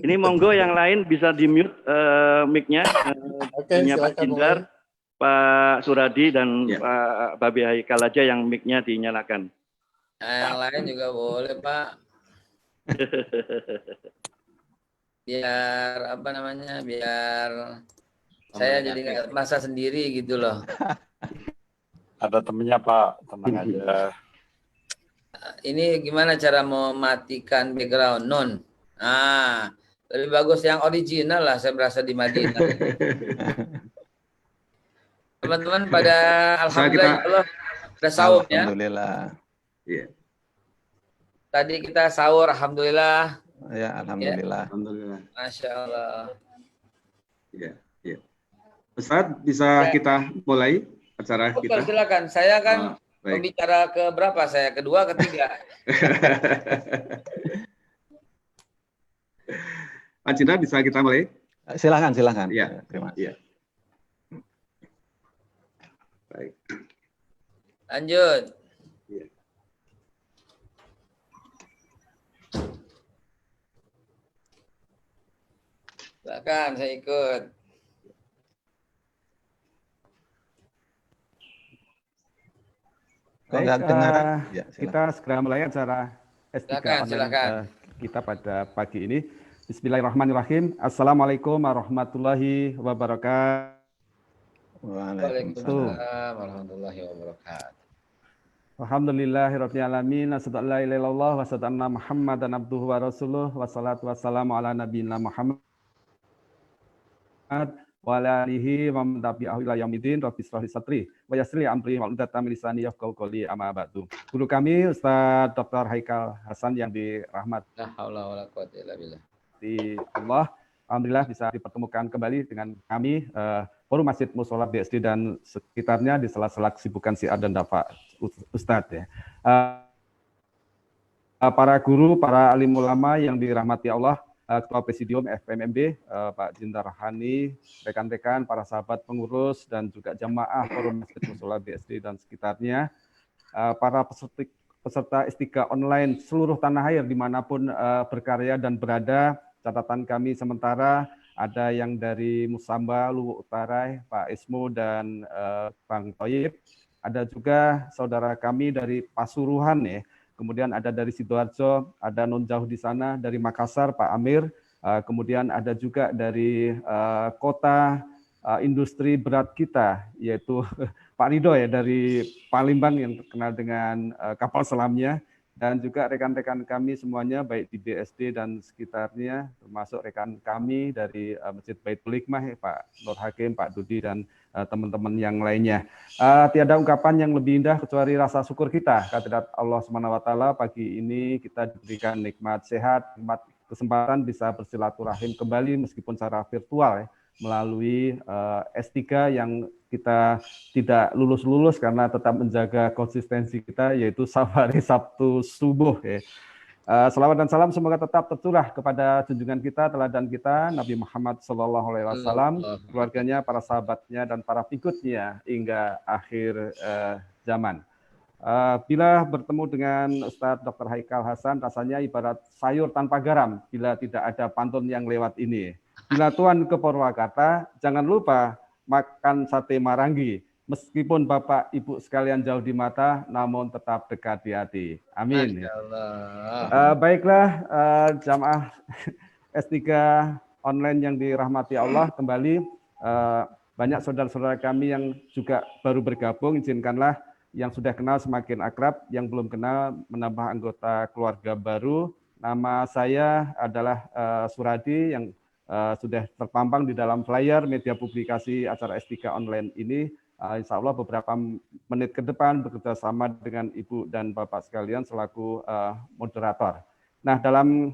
Ini monggo yang lain bisa di-mute mic-nya. Oke, Pak Jindar, Pak Suradi, dan Pak Babi Haikal aja yang mic-nya dinyalakan. Yang lain juga boleh, Pak. Biar apa namanya? Biar saya jadi nggak merasa sendiri gitu loh. Ada temennya, Pak, tenang aja. Ini gimana cara mematikan background? Lebih bagus yang original lah, saya berasa di Madinah. Teman-teman pada alhamdulillah Allah sudah sahur ya. Alhamdulillah. Iya. Tadi kita sahur alhamdulillah. Ya, alhamdulillah. Alhamdulillah. Masya Allah. Iya, iya. Ustaz, bisa kita mulai acara kita? Silakan. Saya kan pembicara ke berapa saya? Kedua, ketiga. Pak Cindra, bisa kita mulai? Silakan. Iya, terima kasih. Iya. Baik. Lanjut. Iya. Silakan, saya ikut. Baik, kita segera mulai acara S3 online kita pada pagi ini. Bismillahirrahmanirrahim. Assalamualaikum warahmatullahi wabarakatuh. Waalaikumsalam warahmatullahi wabarakatuh. Alhamdulillahirabbil alamin. Asyhadu an la ilaha illallah wa asyhadu anna Muhammadan abduhu wa rasuluh. Wassalatu wassalamu ala nabiyina Muhammad wa ala alihi wa man tabi'ahu ila yaumil rabbi shrah li sadri wa yassir li amri wahlul 'uqdatam min lisani yafqahu qawli amma ba'du. Guru kami Ustaz Dr. Haikal Hasan yang dirahmati Allah, alhamdulillah bisa dipertemukan kembali dengan kami Forum Masjid Mushola BSD dan sekitarnya di sela-sela kesibukan siar dan dafa Ustadz ya. Para guru, para alim ulama yang dirahmati Allah, Ketua Presidium FMMB, Pak Jindar Hani, rekan-rekan, para sahabat pengurus, dan juga jamaah Forum Masjid Mushola BSD dan sekitarnya, para peserta S3 online seluruh tanah air dimanapun berkarya dan berada. Catatan kami sementara ada yang dari Musamba, Luwu Utara, Pak Ismu, dan Bang Toyib. Ada juga saudara kami dari Pasuruan ya. Kemudian ada dari Sidoarjo, ada non jauh di sana dari Makassar, Pak Amir. Kemudian ada juga dari kota industri berat kita, yaitu Pak Ridho ya dari Palembang yang terkenal dengan kapal selamnya. Dan juga rekan-rekan kami semuanya baik di BSD dan sekitarnya, termasuk rekan kami dari Masjid Baitul Hikmah, Pak Nur Hakim, Pak Dudi, dan teman-teman yang lainnya. Tiada ungkapan yang lebih indah kecuali rasa syukur kita kehadirat Allah SWT. Pagi ini kita diberikan nikmat sehat, nikmat kesempatan bisa bersilaturahim kembali meskipun secara virtual ya, melalui S3 yang kita tidak lulus-lulus karena tetap menjaga konsistensi kita, yaitu safari Sabtu subuh ya. Selawat dan salam semoga tetap tercurah kepada junjungan kita, teladan kita, Nabi Muhammad SAW, keluarganya, para sahabatnya, dan para pengikutnya hingga akhir zaman. Bila bertemu dengan Ustadz Dr. Haikal Hasan, rasanya ibarat sayur tanpa garam bila tidak ada pantun yang lewat ini. Bila Tuhan ke Purwakarta, jangan lupa makan sate marangi. Meskipun Bapak Ibu sekalian jauh di mata, namun tetap dekat di hati. Amin. Baiklah, jamaah S3 online yang dirahmati Allah, kembali banyak saudara-saudara kami yang juga baru bergabung, izinkanlah yang sudah kenal semakin akrab, yang belum kenal menambah anggota keluarga baru. Nama saya adalah Suradi yang sudah terpampang di dalam flyer media publikasi acara S3 online ini. Insya Allah beberapa menit ke depan bekerja sama dengan Ibu dan Bapak sekalian selaku moderator. Nah, dalam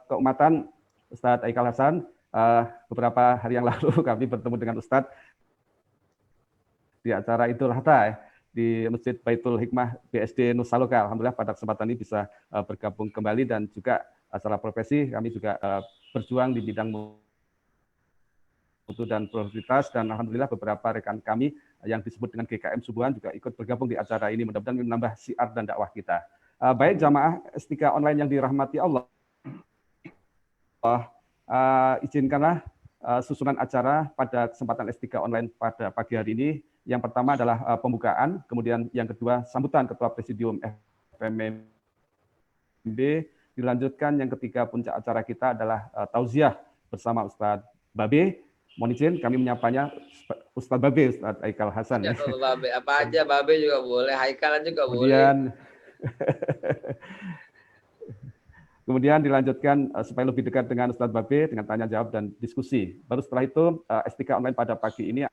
keumatan Ustadz Haikal Hasan, beberapa hari yang lalu kami bertemu dengan Ustadz di acara Idul Adha di Masjid Baitul Hikmah BSD Nusa Loka. Alhamdulillah pada kesempatan ini bisa bergabung kembali, dan juga secara profesi kami juga berjuang di bidang mutu dan produktivitas, dan alhamdulillah beberapa rekan kami yang disebut dengan GKM Subuhan juga ikut bergabung di acara ini. Mudah-mudahan menambah siar dan dakwah kita. Baik jamaah STIKA online yang dirahmati Allah, izinkanlah susunan acara pada kesempatan STIKA online pada pagi hari ini. Yang pertama adalah pembukaan, kemudian yang kedua sambutan Ketua Presidium FMMB, dilanjutkan yang ketiga puncak acara kita adalah tauziah bersama Ustadz Babe. Mohon izin kami menyapanya Ustadz Babe, Ustadz Haikal Hasan. Ya, Babe, apa aja Babe juga boleh, Haikal juga Kemudian, boleh. Kemudian dilanjutkan supaya lebih dekat dengan Ustadz Babe dengan tanya jawab dan diskusi. Baru setelah itu STIKA online pada pagi ini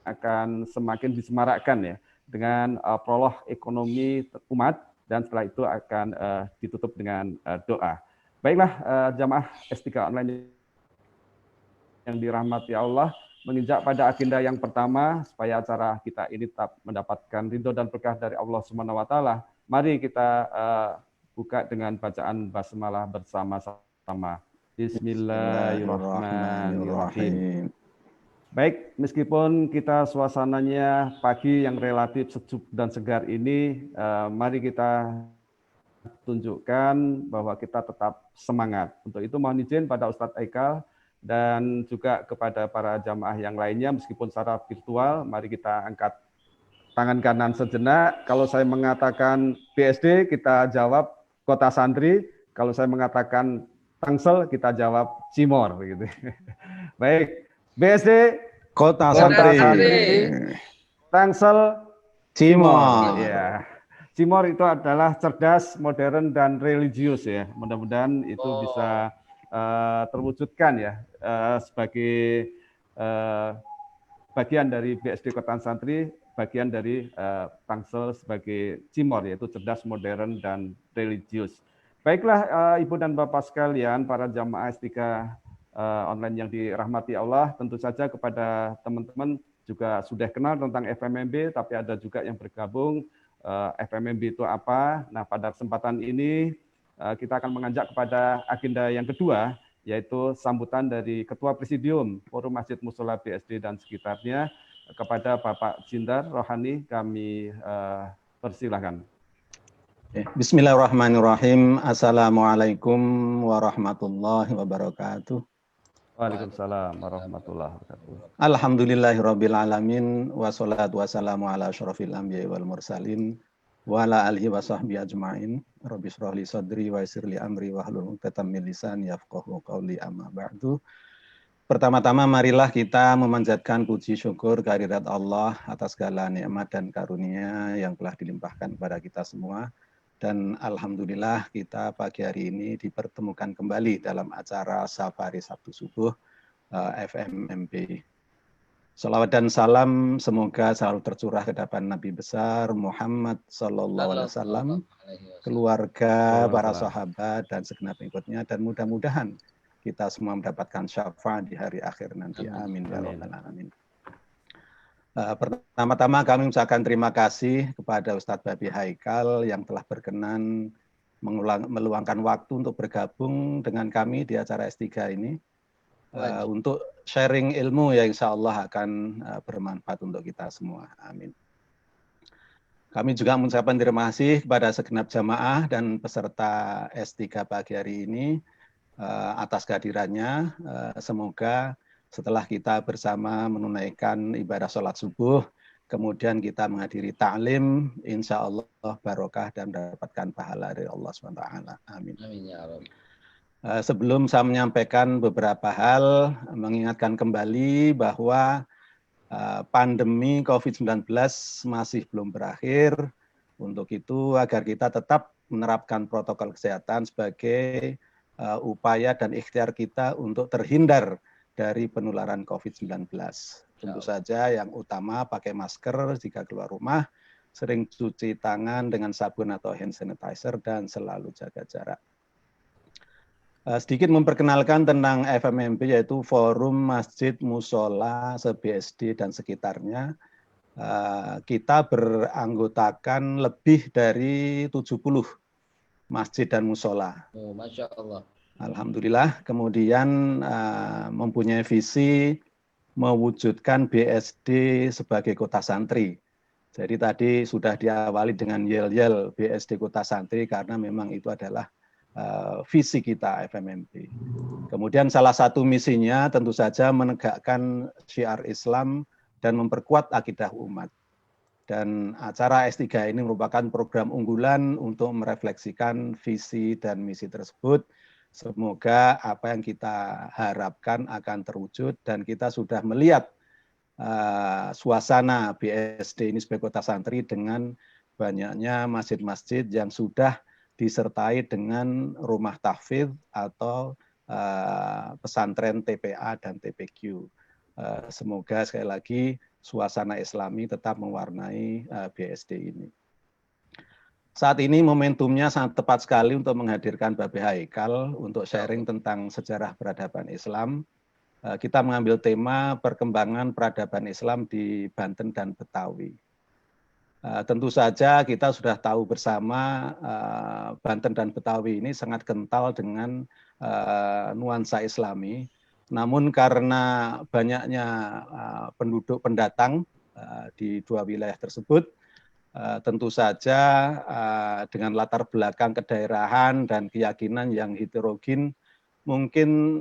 akan semakin disemarakkan ya dengan prolog ekonomi umat, dan setelah itu akan ditutup dengan doa. Baiklah jamaah STIKA online yang dirahmati Allah, menginjak pada agenda yang pertama supaya acara kita ini tetap mendapatkan ridho dan berkah dari Allah Subhanahu wa taala. Mari kita buka dengan bacaan basmalah bersama-sama. Bismillahirrahmanirrahim. Baik, meskipun kita suasananya pagi yang relatif sejuk dan segar ini, mari kita tunjukkan bahwa kita tetap semangat. Untuk itu mohon izin pada Ustadz Haikal dan juga kepada para jamaah yang lainnya, meskipun secara virtual, mari kita angkat tangan kanan sejenak. Kalau saya mengatakan BSD, kita jawab Kota Santri. Kalau saya mengatakan Tangsel, kita jawab Cimor. Begitu. Baik. BSD, Kota Santri. Santri. Tangsel, Cimor. Ya. Cimor itu adalah cerdas, modern, dan religius ya. Mudah-mudahan itu bisa terwujudkan ya sebagai bagian dari BSD Kota Santri, bagian dari Tangsel sebagai Cimor, yaitu cerdas, modern, dan religius. Baiklah Ibu dan Bapak sekalian, para jamaah STIKA online yang dirahmati Allah, tentu saja kepada teman-teman juga sudah kenal tentang FMMB, tapi ada juga yang bergabung. FMMB itu apa? Nah, pada kesempatan ini kita akan mengajak kepada agenda yang kedua, yaitu sambutan dari Ketua Presidium Forum Masjid Mushola BSD dan sekitarnya kepada Bapak Jindar Rohani. Kami persilahkan. Bismillahirrahmanirrahim. Assalamualaikum warahmatullahi wabarakatuh. Waalaikumsalam warahmatullahi wabarakatuh. Alhamdulillahirabbil alamin wassalatu wassalamu ala asyrofil anbiya'i wal mursalin wa ala alihi wa sahbihi ajmain. Rabbi shrah li sadri wa yassir li amri wahlul 'uqdatam min lisani yafqahu qawli, amma ba'du. Pertama-tama marilah kita memanjatkan puji syukur kehadirat Allah atas segala nikmat dan karunia yang telah dilimpahkan kepada kita semua. Dan alhamdulillah kita pagi hari ini dipertemukan kembali dalam acara Safari Sabtu Subuh FMMB. Salawat dan salam semoga selalu tercurah ke hadapan Nabi besar Muhammad SAW, keluarga, para sahabat, dan segenap pengikutnya. Dan mudah-mudahan kita semua mendapatkan syafaat di hari akhir nanti. Amin. Ya Rabbal Alamin. Pertama-tama kami mengucapkan terima kasih kepada Ustadz Babe Haikal yang telah berkenan meluangkan waktu untuk bergabung dengan kami di acara S3 ini untuk sharing ilmu yang insya Allah akan bermanfaat untuk kita semua. Amin. Kami juga mengucapkan terima kasih kepada segenap jamaah dan peserta S3 pagi hari ini atas kehadirannya. Semoga setelah kita bersama menunaikan ibadah sholat subuh, kemudian kita menghadiri ta'lim, insya Allah barokah dan mendapatkan pahala dari Allah SWT. Amin. Amin ya Rabb. Sebelum saya menyampaikan beberapa hal, mengingatkan kembali bahwa pandemi COVID-19 masih belum berakhir. Untuk itu, agar kita tetap menerapkan protokol kesehatan sebagai upaya dan ikhtiar kita untuk terhindar dari penularan COVID-19. Tentu saja yang utama pakai masker jika keluar rumah, sering cuci tangan dengan sabun atau hand sanitizer, dan selalu jaga jarak. Sedikit memperkenalkan tentang FMMB, yaitu Forum Masjid Mushola se-BSD dan sekitarnya. Kita beranggotakan lebih dari 70 masjid dan mushola. Oh, Masya Allah. Alhamdulillah, kemudian mempunyai visi mewujudkan BSD sebagai kota santri. Jadi tadi sudah diawali dengan yel-yel BSD Kota Santri karena memang itu adalah visi kita FMMP. Kemudian salah satu misinya tentu saja menegakkan syiar Islam dan memperkuat akidah umat. Dan acara S3 ini merupakan program unggulan untuk merefleksikan visi dan misi tersebut. Semoga apa yang kita harapkan akan terwujud dan kita sudah melihat suasana BSD ini sebagai kota santri dengan banyaknya masjid-masjid yang sudah disertai dengan rumah tahfidz atau pesantren TPA dan TPQ. Semoga sekali lagi suasana Islami tetap mewarnai BSD ini. Saat ini momentumnya sangat tepat sekali untuk menghadirkan Babe Haikal untuk sharing tentang sejarah peradaban Islam. Kita mengambil tema perkembangan peradaban Islam di Banten dan Betawi. Tentu saja kita sudah tahu bersama Banten dan Betawi ini sangat kental dengan nuansa Islami. Namun karena banyaknya penduduk pendatang di dua wilayah tersebut, tentu saja dengan latar belakang kedaerahan dan keyakinan yang heterogen, mungkin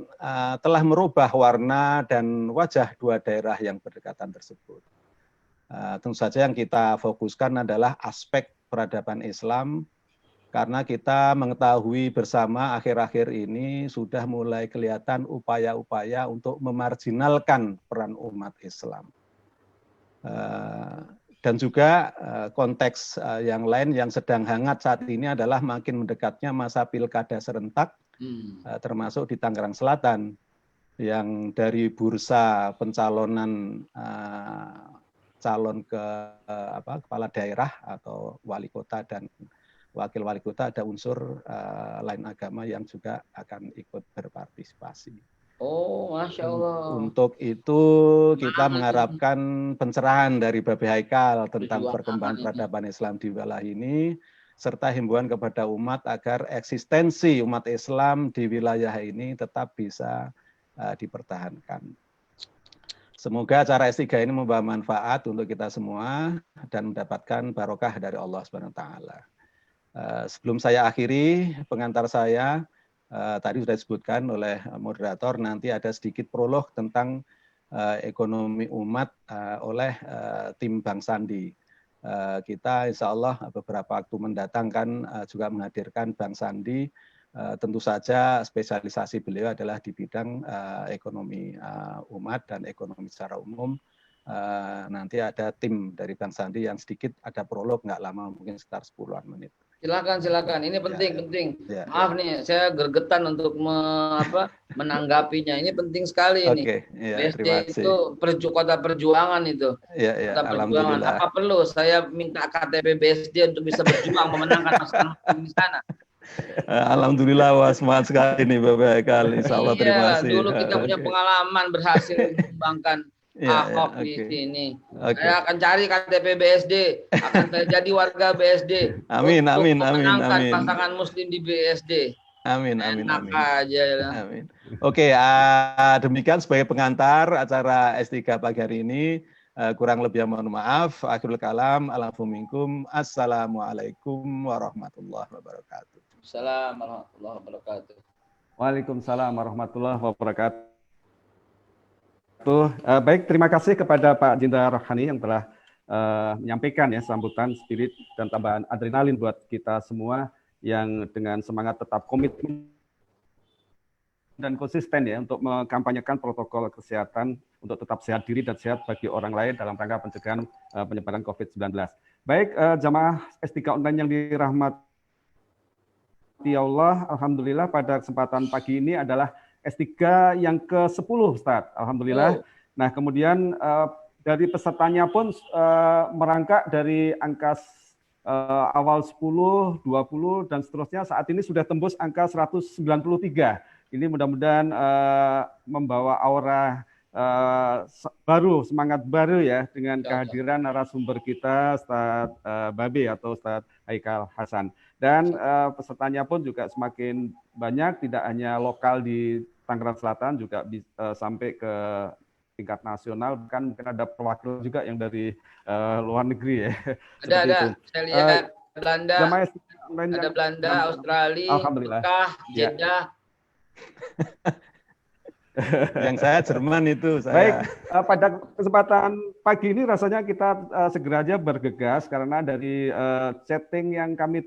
telah merubah warna dan wajah dua daerah yang berdekatan tersebut. Tentu saja yang kita fokuskan adalah aspek peradaban Islam, karena kita mengetahui bersama akhir-akhir ini sudah mulai kelihatan upaya-upaya untuk memarginalkan peran umat Islam. Dan juga konteks yang lain yang sedang hangat saat ini adalah makin mendekatnya masa pilkada serentak, termasuk di Tangerang Selatan, yang dari bursa pencalonan calon ke kepala daerah atau wali kota dan wakil wali kota ada unsur lain agama yang juga akan ikut berpartisipasi. Oh, Masya Allah. Untuk itu kita mengharapkan pencerahan dari Babe Haikal tentang perkembangan peradaban Islam di wilayah ini, serta himbauan kepada umat agar eksistensi umat Islam di wilayah ini tetap bisa dipertahankan. Semoga acara S3 ini membawa manfaat untuk kita semua dan mendapatkan barokah dari Allah SWT. Sebelum saya akhiri pengantar saya, tadi sudah disebutkan oleh moderator, nanti ada sedikit prolog tentang ekonomi umat oleh tim Bang Sandi. Kita insya Allah beberapa waktu mendatang kan juga menghadirkan Bang Sandi. Tentu saja spesialisasi beliau adalah di bidang ekonomi umat dan ekonomi secara umum. Nanti ada tim dari Bang Sandi yang sedikit ada prolog, nggak lama, mungkin sekitar 10-an menit. Silakan. Ini penting. Maaf nih, saya gergetan untuk menanggapinya. Ini penting sekali ini. BSD itu kota perjuangan itu. Kota perjuangan. Apa perlu saya minta KTP BSD untuk bisa berjuang memenangkan masalah di sana? Alhamdulillah, semangat sekali nih Bapak Haikal. Insya Allah terima kasih. Dulu kita punya pengalaman berhasil mengembangkan Ahok di sini. Saya akan cari KTP BSD, akan saya jadi warga BSD. Amin. Menangkan pasangan Muslim di BSD. Amin. Aja. Amin. Oke, demikian sebagai pengantar acara S3 pagi hari ini. Kurang lebih mohon maaf. Akhirul kalam. Assalamualaikum warahmatullahi wabarakatuh. Assalamualaikum warahmatullahi wabarakatuh. Waalaikumsalam warahmatullahi wabarakatuh. Baik, terima kasih kepada Pak Jindar Rohani yang telah menyampaikan ya sambutan, spirit dan tambahan adrenalin buat kita semua yang dengan semangat tetap komitmen dan konsisten ya untuk mengkampanyekan protokol kesehatan untuk tetap sehat diri dan sehat bagi orang lain dalam rangka pencegahan penyebaran COVID-19. Baik, jamaah S3 online yang dirahmati Allah, alhamdulillah pada kesempatan pagi ini adalah S3 yang ke-10, Ustaz. Alhamdulillah. Nah, kemudian dari pesertanya pun merangkak dari angka awal 10, 20, dan seterusnya. Saat ini sudah tembus angka 193. Ini mudah-mudahan membawa aura baru, semangat baru ya, dengan kehadiran narasumber kita, Ustaz Babe atau Ustaz Haikal Hasan. Dan pesertanya pun juga semakin banyak, tidak hanya lokal di Tangerang Selatan, juga sampai ke tingkat nasional, kan mungkin ada perwakilan juga yang dari luar negeri ya. Ada. Saya lihat Belanda, ada Belanda, Australia, Mekah, Jeddah. Yang saya Jerman itu. Baik, pada kesempatan pagi ini rasanya kita segera aja bergegas karena dari chatting yang kami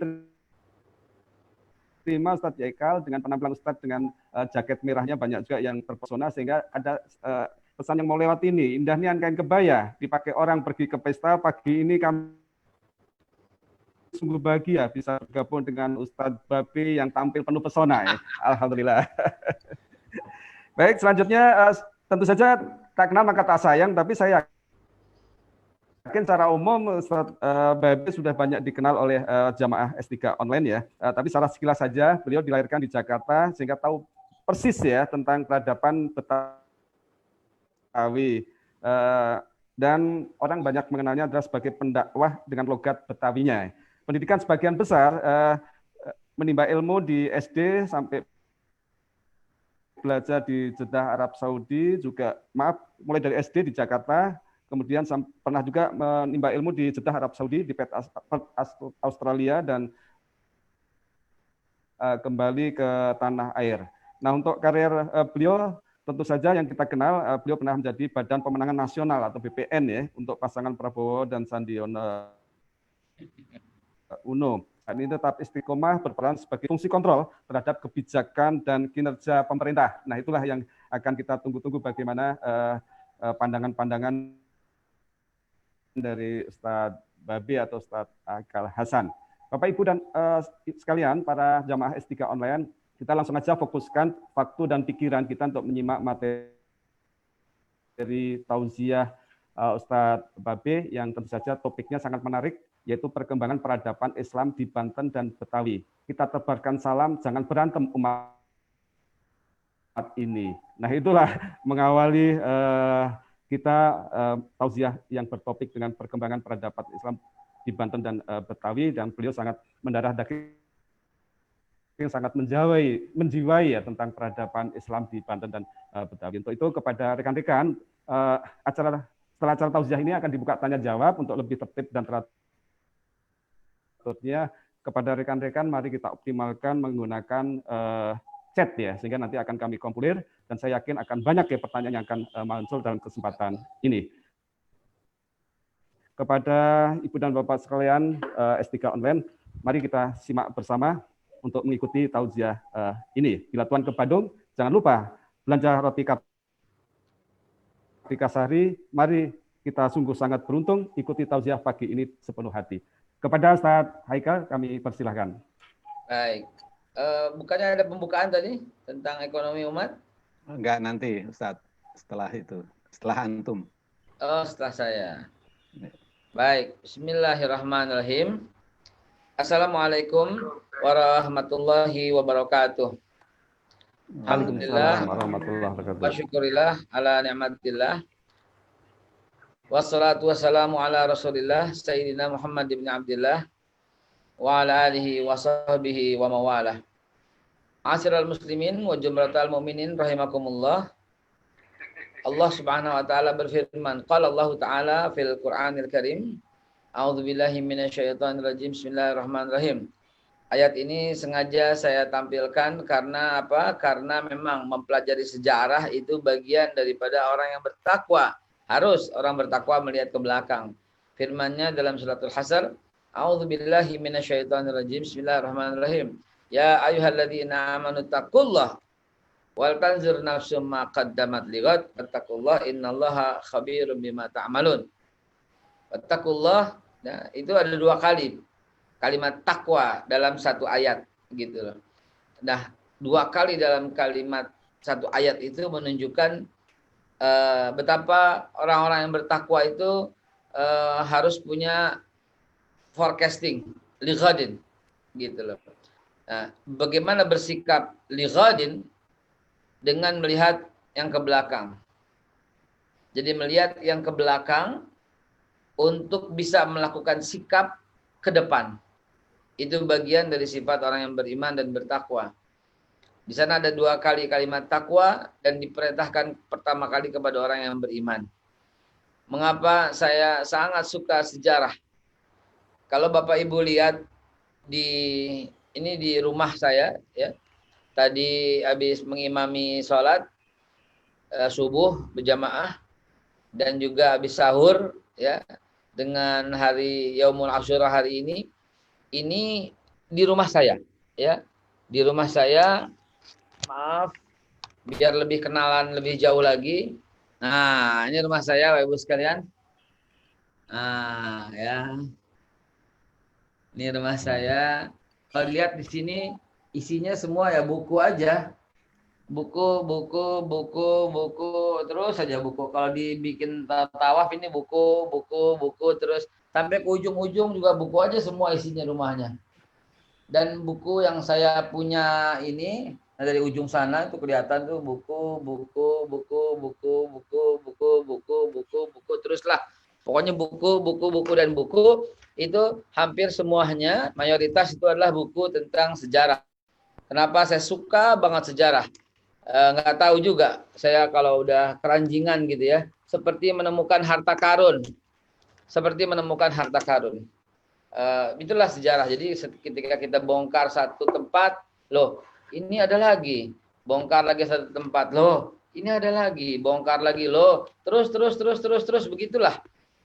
terima Ustadz Jaikal dengan penampilan Ustadz dengan jaket merahnya banyak juga yang terpesona, sehingga ada pesan yang mau lewat ini. Indahnya kain kebaya dipakai orang pergi ke pesta. Pagi ini kami sungguh bahagia bisa bergabung dengan Ustadz Babe yang tampil penuh pesona ya. Alhamdulillah. Baik, selanjutnya tentu saja tak kenal maka tak sayang, tapi saya yakin secara umum Ustadz Babe sudah banyak dikenal oleh jamaah S3 online ya. Tapi secara sekilas saja, beliau dilahirkan di Jakarta sehingga tahu persis ya tentang peradaban Betawi. Dan orang banyak mengenalnya adalah sebagai pendakwah dengan logat Betawinya. Pendidikan sebagian besar menimba ilmu di SD sampai belajar di Jeddah Arab Saudi juga, mulai dari SD di Jakarta, kemudian pernah juga menimba ilmu di Jeddah Arab Saudi, di Perth Australia, dan kembali ke tanah air. Nah, untuk karir beliau tentu saja yang kita kenal, beliau pernah menjadi Badan Pemenangan Nasional atau BPN ya untuk pasangan Prabowo dan Sandiaga Uno. Ini tetap istiqomah berperan sebagai fungsi kontrol terhadap kebijakan dan kinerja pemerintah. Nah, itulah yang akan kita tunggu-tunggu bagaimana pandangan-pandangan dari Ustadz Babe atau Ustadz Akal Hasan. Bapak, Ibu, dan sekalian, para jamaah S3 online, kita langsung aja fokuskan waktu dan pikiran kita untuk menyimak materi tauziah Ustadz Babe yang tentu saja topiknya sangat menarik, yaitu perkembangan peradaban Islam di Banten dan Betawi. Kita tebarkan salam, jangan berantem umat ini. Nah, itulah mengawali kita tauziah yang bertopik dengan perkembangan peradaban Islam di Banten dan Betawi, dan beliau sangat mendarah daging, sangat menjiwai ya tentang peradaban Islam di Banten dan Betawi. Untuk itu kepada rekan-rekan, setelah acara tauziah ini akan dibuka tanya jawab untuk lebih tertib dan teratur. Kepada rekan-rekan, mari kita optimalkan menggunakan chat ya, sehingga nanti akan kami kompilir, dan saya yakin akan banyak ya pertanyaan yang akan muncul dalam kesempatan ini. Kepada Ibu dan Bapak sekalian S3 online, mari kita simak bersama untuk mengikuti tauziah ini. Bila Tuhan ke Bandung, jangan lupa belanja roti Kasari. Mari kita sungguh sangat beruntung ikuti tauziah pagi ini sepenuh hati. Kepada Ustadz Haikal, kami persilahkan. Baik. Bukannya ada pembukaan tadi tentang ekonomi umat? Enggak, nanti Ustadz. Setelah itu. Setelah antum. Oh, setelah saya. Baik. Bismillahirrahmanirrahim. Assalamualaikum warahmatullahi wabarakatuh. Alhamdulillah. Wa syukurillah ala ni'matillah. Wassalatu wassalamu ala Rasulillah Sayyidina Muhammad ibn Abdillah wa ala alihi wa sahbihi wa mawalah. Asyiral muslimin wa jumratal mu'minin rahimakumullah. Allah Subhanahu wa taala berfirman, qala Allah taala fil Qur'anil Karim, a'udzubillahi minasyaitonir rajim, bismillahirrahmanirrahim. Ayat ini sengaja saya tampilkan karena apa? Karena memang mempelajari sejarah itu bagian daripada orang yang bertakwa. Harus orang bertakwa melihat ke belakang. Firman-Nya dalam suratul Hasr, a'udzubillahi minasyaitonirrajim, bismillahirrahmanirrahim. Ya ayyuhalladzina amanu taqullaha wal tanzur nafsum ma qaddamat lighad wattaqullaha innallaha khabirum bima ta'malun. Wattaqullah, nah, itu ada dua kali kalimat takwa dalam satu ayat gitu loh. Nah, dua kali dalam kalimat satu ayat itu menunjukkan betapa orang-orang yang bertakwa itu harus punya forecasting lighadin gitu loh. Nah, bagaimana bersikap lighadin dengan melihat yang ke belakang. Jadi melihat yang ke belakang untuk bisa melakukan sikap ke depan. Itu bagian dari sifat orang yang beriman dan bertakwa. Di sana ada 2 kali kalimat takwa dan diperintahkan pertama kali kepada orang yang beriman. Mengapa saya sangat suka sejarah? Kalau Bapak Ibu lihat di rumah saya ya. Tadi habis mengimami sholat subuh berjamaah dan juga habis sahur ya dengan hari Yaumul Asyura hari ini di rumah saya ya. Di rumah saya, maaf biar lebih kenalan lebih jauh lagi. Nah, ini rumah saya Bapak Ibu sekalian. Nah, ya. Ini rumah saya. Kalau lihat di sini isinya semua ya buku aja. Buku terus saja buku. Kalau dibikin tawaf ini buku terus sampai ke ujung-ujung juga buku aja semua isinya rumahnya. Dan buku yang saya punya ini dari ujung sana itu kelihatan tuh buku teruslah. Pokoknya buku dan buku itu hampir semuanya mayoritas itu adalah buku tentang sejarah. Kenapa saya suka banget sejarah? Nggak tahu juga. Saya kalau udah keranjingan gitu ya, seperti menemukan harta karun. Itulah sejarah. Jadi ketika kita bongkar satu tempat, loh ini ada lagi. Bongkar lagi satu tempat, loh ini ada lagi. Bongkar lagi, loh terus begitulah.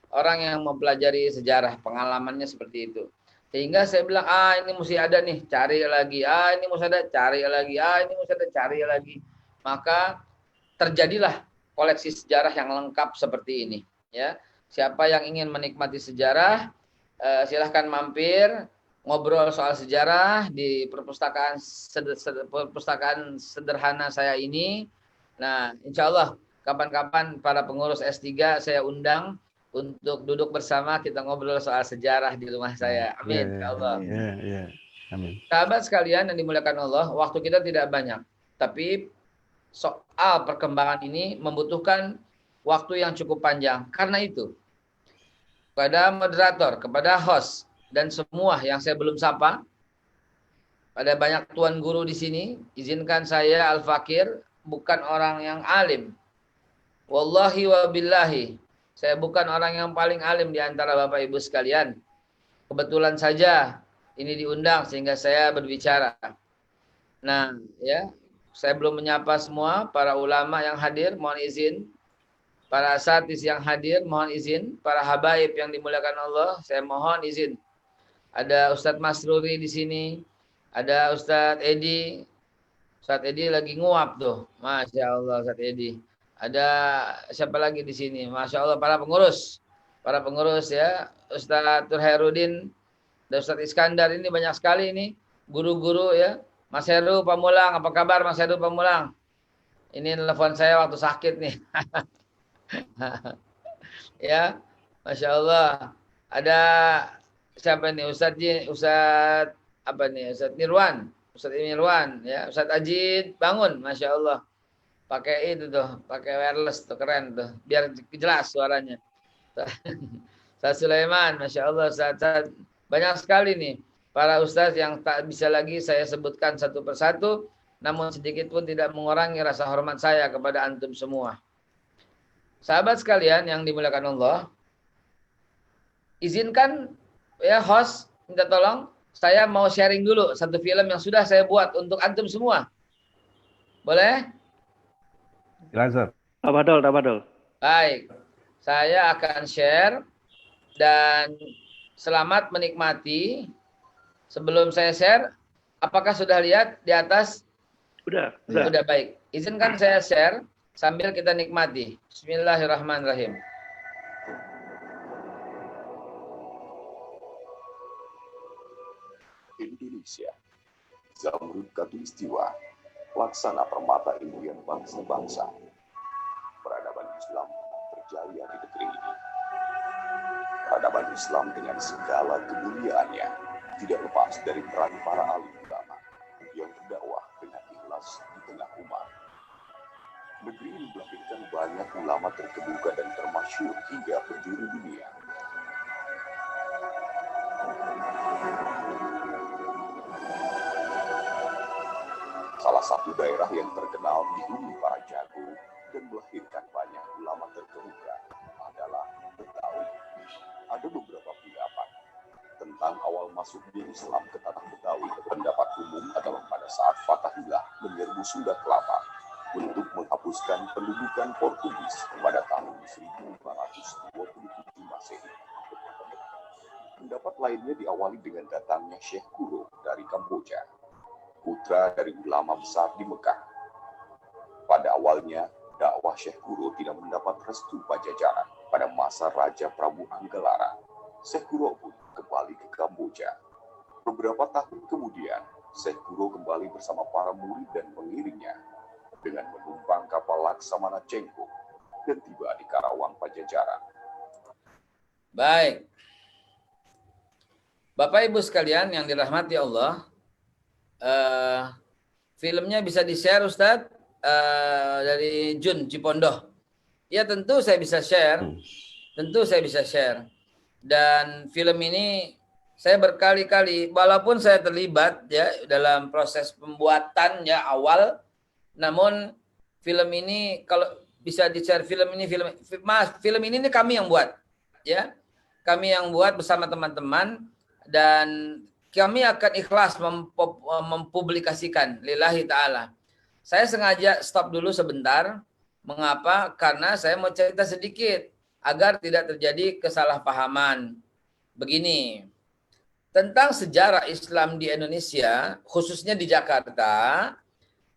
Orang yang mempelajari sejarah, pengalamannya seperti itu. Sehingga saya bilang, ini mesti ada nih, cari lagi. Ini mesti ada, cari lagi. Ini mesti ada, cari lagi. Maka terjadilah koleksi sejarah yang lengkap seperti ini. Ya, siapa yang ingin menikmati sejarah, silahkan mampir, ngobrol soal sejarah di perpustakaan sederhana saya ini. Nah, insya Allah kapan-kapan para pengurus S3 saya undang untuk duduk bersama kita ngobrol soal sejarah di rumah saya. Amin. Ya Allah. Amin. Sahabat sekalian yang dimuliakan Allah, waktu kita tidak banyak. Tapi soal perkembangan ini membutuhkan waktu yang cukup panjang. Karena itu, kepada moderator, kepada host, dan semua yang saya belum sapa, pada banyak tuan guru di sini, izinkan saya Al-Fakir, bukan orang yang alim. Wallahi wa billahi. Saya bukan orang yang paling alim di antara Bapak Ibu sekalian. Kebetulan saja ini diundang sehingga saya berbicara. Nah, ya, saya belum menyapa semua para ulama yang hadir, mohon izin. Para asatidz yang hadir, mohon izin. Para habaib yang dimuliakan Allah, saya mohon izin. Ada Ustadz Masruri di sini, ada Ustadz Edi. Ustadz Edi lagi nguap tuh, Masya Allah Ustadz Edi. Ada siapa lagi di sini? Masya Allah para pengurus ya, Ustadz Turhairudin dan Ustadz Iskandar ini banyak sekali ini guru-guru ya. Mas Heru Pamulang, apa kabar Mas Heru Pamulang? Ini telepon saya waktu sakit nih. Ya, Masya Allah. Ada siapa nih? Ustadz apa nih? Ustadz Nirwan ya. Ustadz Ajid Bangun, Masya Allah. Pakai itu tuh, pakai wireless tuh, keren tuh, biar jelas suaranya. Ustaz Sulaiman, Masya Allah, Ustaz, banyak sekali nih para ustaz yang tak bisa lagi saya sebutkan satu persatu, namun sedikit pun tidak mengurangi rasa hormat saya kepada antum semua. Sahabat sekalian yang dimuliakan Allah, izinkan ya host, minta tolong, saya mau sharing dulu satu film yang sudah saya buat untuk antum semua. Boleh? Silakan. Tabadol. Baik, saya akan share dan selamat menikmati. Sebelum saya share, apakah sudah lihat di atas? Sudah. Baik. Izinkan saya share sambil kita nikmati. Bismillahirrahmanirrahim. Indonesia, Zamrud Khatulistiwa, laksana permata ilmu yang bangsa-bangsa. Peradaban Islam berjaya di negeri ini. Peradaban Islam dengan segala kemuliaannya tidak lepas dari peran para alim ulama yang berdakwah dengan ikhlas di tengah umat. Negeri ini melahirkan banyak ulama terkemuka dan termasyhur hingga penjuru dunia. Salah salah satu daerah yang terkenal dihuni para jago dan melahirkan banyak ulama terkemuka adalah Betawi. Ada beberapa pendapat tentang awal masuknya Islam ke tanah Betawi. Pendapat umum adalah pada saat Fatahillah menyerbu Sunda Kelapa untuk menghapuskan pendudukan Portugis pada tahun 1527 Masehi. Pendapat lainnya diawali dengan datangnya Syekh Kuro dari Kamboja, putra dari ulama besar di Mekah. Pada awalnya, dakwah Syekh Kuro tidak mendapat restu Pajajaran. Pada masa Raja Prabu Anggalara, Syekh Kuro pun kembali ke Kamboja. Beberapa tahun kemudian, Syekh Kuro kembali bersama para murid dan pengiringnya dengan menumpang kapal Laksamana Cengho dan tiba di Karawang Pajajaran. Baik. Bapak Ibu sekalian yang dirahmati Allah, filmnya bisa di-share Ustadz dari Jun Cipondoh. Ya tentu saya bisa share, Dan film ini saya berkali-kali, walaupun saya terlibat ya dalam proses pembuatan ya awal, namun film ini kalau bisa di-share film ini kami yang buat ya, kami yang buat bersama teman-teman. Dan kami akan ikhlas mempublikasikan lillahi ta'ala. Saya sengaja stop dulu sebentar. Mengapa? Karena saya mau cerita sedikit agar tidak terjadi kesalahpahaman. Begini, tentang sejarah Islam di Indonesia, khususnya di Jakarta,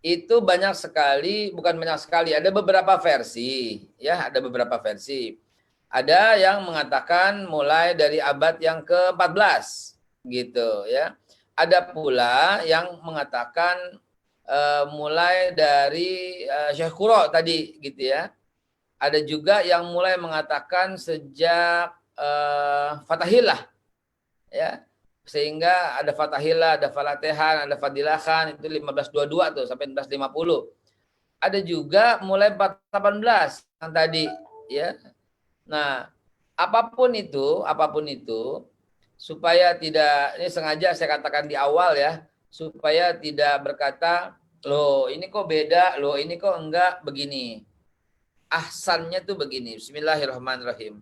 itu banyak sekali, bukan banyak sekali, ada beberapa versi. Ya, ada beberapa versi. Ada yang mengatakan mulai dari abad yang ke-14 gitu ya. Ada pula yang mengatakan mulai dari Syekh Kuro tadi gitu ya. Ada juga yang mulai mengatakan sejak Fatahillah ya. Sehingga ada Fatahillah, ada Falatehan, ada Fadilahan itu 1522 tuh sampai 1550. Ada juga mulai 418 yang tadi ya. Nah, apapun itu, supaya tidak, ini sengaja saya katakan di awal ya, supaya tidak berkata, loh ini kok beda, loh ini kok enggak, begini. Ahsannya tuh begini, bismillahirrahmanirrahim.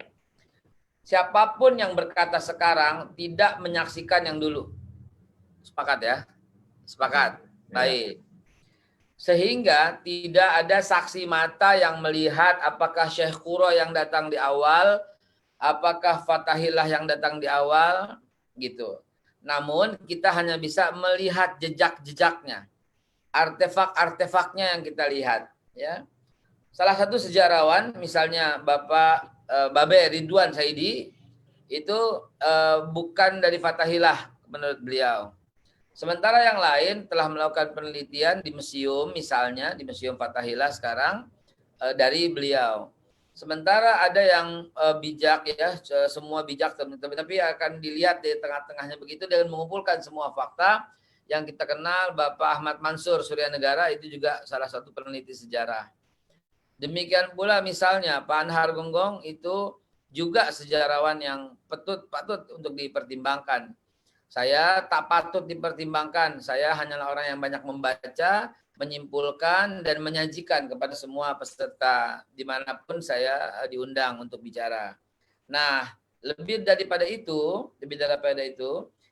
Siapapun yang berkata sekarang tidak menyaksikan yang dulu. Sepakat ya? Sepakat. Baik. Sehingga tidak ada saksi mata yang melihat apakah Syekh Kuro yang datang di awal, apakah Fatahillah yang datang di awal, gitu. Namun kita hanya bisa melihat jejak-jejaknya, artefak-artefaknya yang kita lihat. Ya. Salah satu sejarawan, misalnya Bapak Babe Ridwan Saidi, itu bukan dari Fatahillah menurut beliau. Sementara yang lain telah melakukan penelitian di museum, misalnya di Museum Fatahillah sekarang dari beliau. Sementara ada yang bijak ya, semua bijak tapi akan dilihat di tengah-tengahnya begitu dengan mengumpulkan semua fakta yang kita kenal. Bapak Ahmad Mansur Surya Negara itu juga salah satu peneliti sejarah. Demikian pula misalnya Pak Anhar Gonggong itu juga sejarawan yang patut untuk dipertimbangkan. Saya tak patut dipertimbangkan. Saya hanyalah orang yang banyak membaca, menyimpulkan, dan menyajikan kepada semua peserta dimanapun saya diundang untuk bicara. Nah, lebih daripada itu,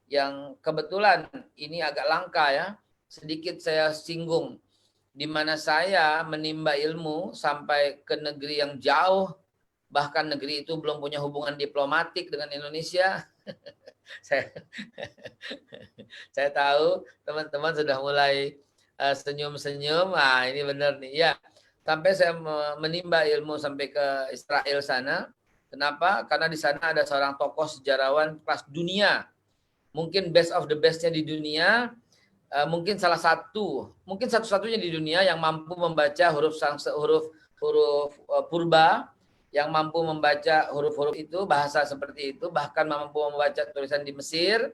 yang kebetulan ini agak langka ya, sedikit saya singgung, di mana saya menimba ilmu sampai ke negeri yang jauh, bahkan negeri itu belum punya hubungan diplomatik dengan Indonesia. Saya tahu teman-teman sudah mulai senyum-senyum. Ah, ini benar nih. Ya, sampai saya menimba ilmu sampai ke Israel sana. Kenapa? Karena di sana ada seorang tokoh sejarawan kelas dunia. Mungkin best of the bestnya di dunia. Mungkin salah satu, mungkin satu-satunya di dunia yang mampu membaca huruf purba, yang mampu membaca huruf-huruf itu, bahasa seperti itu, bahkan mampu membaca tulisan di Mesir,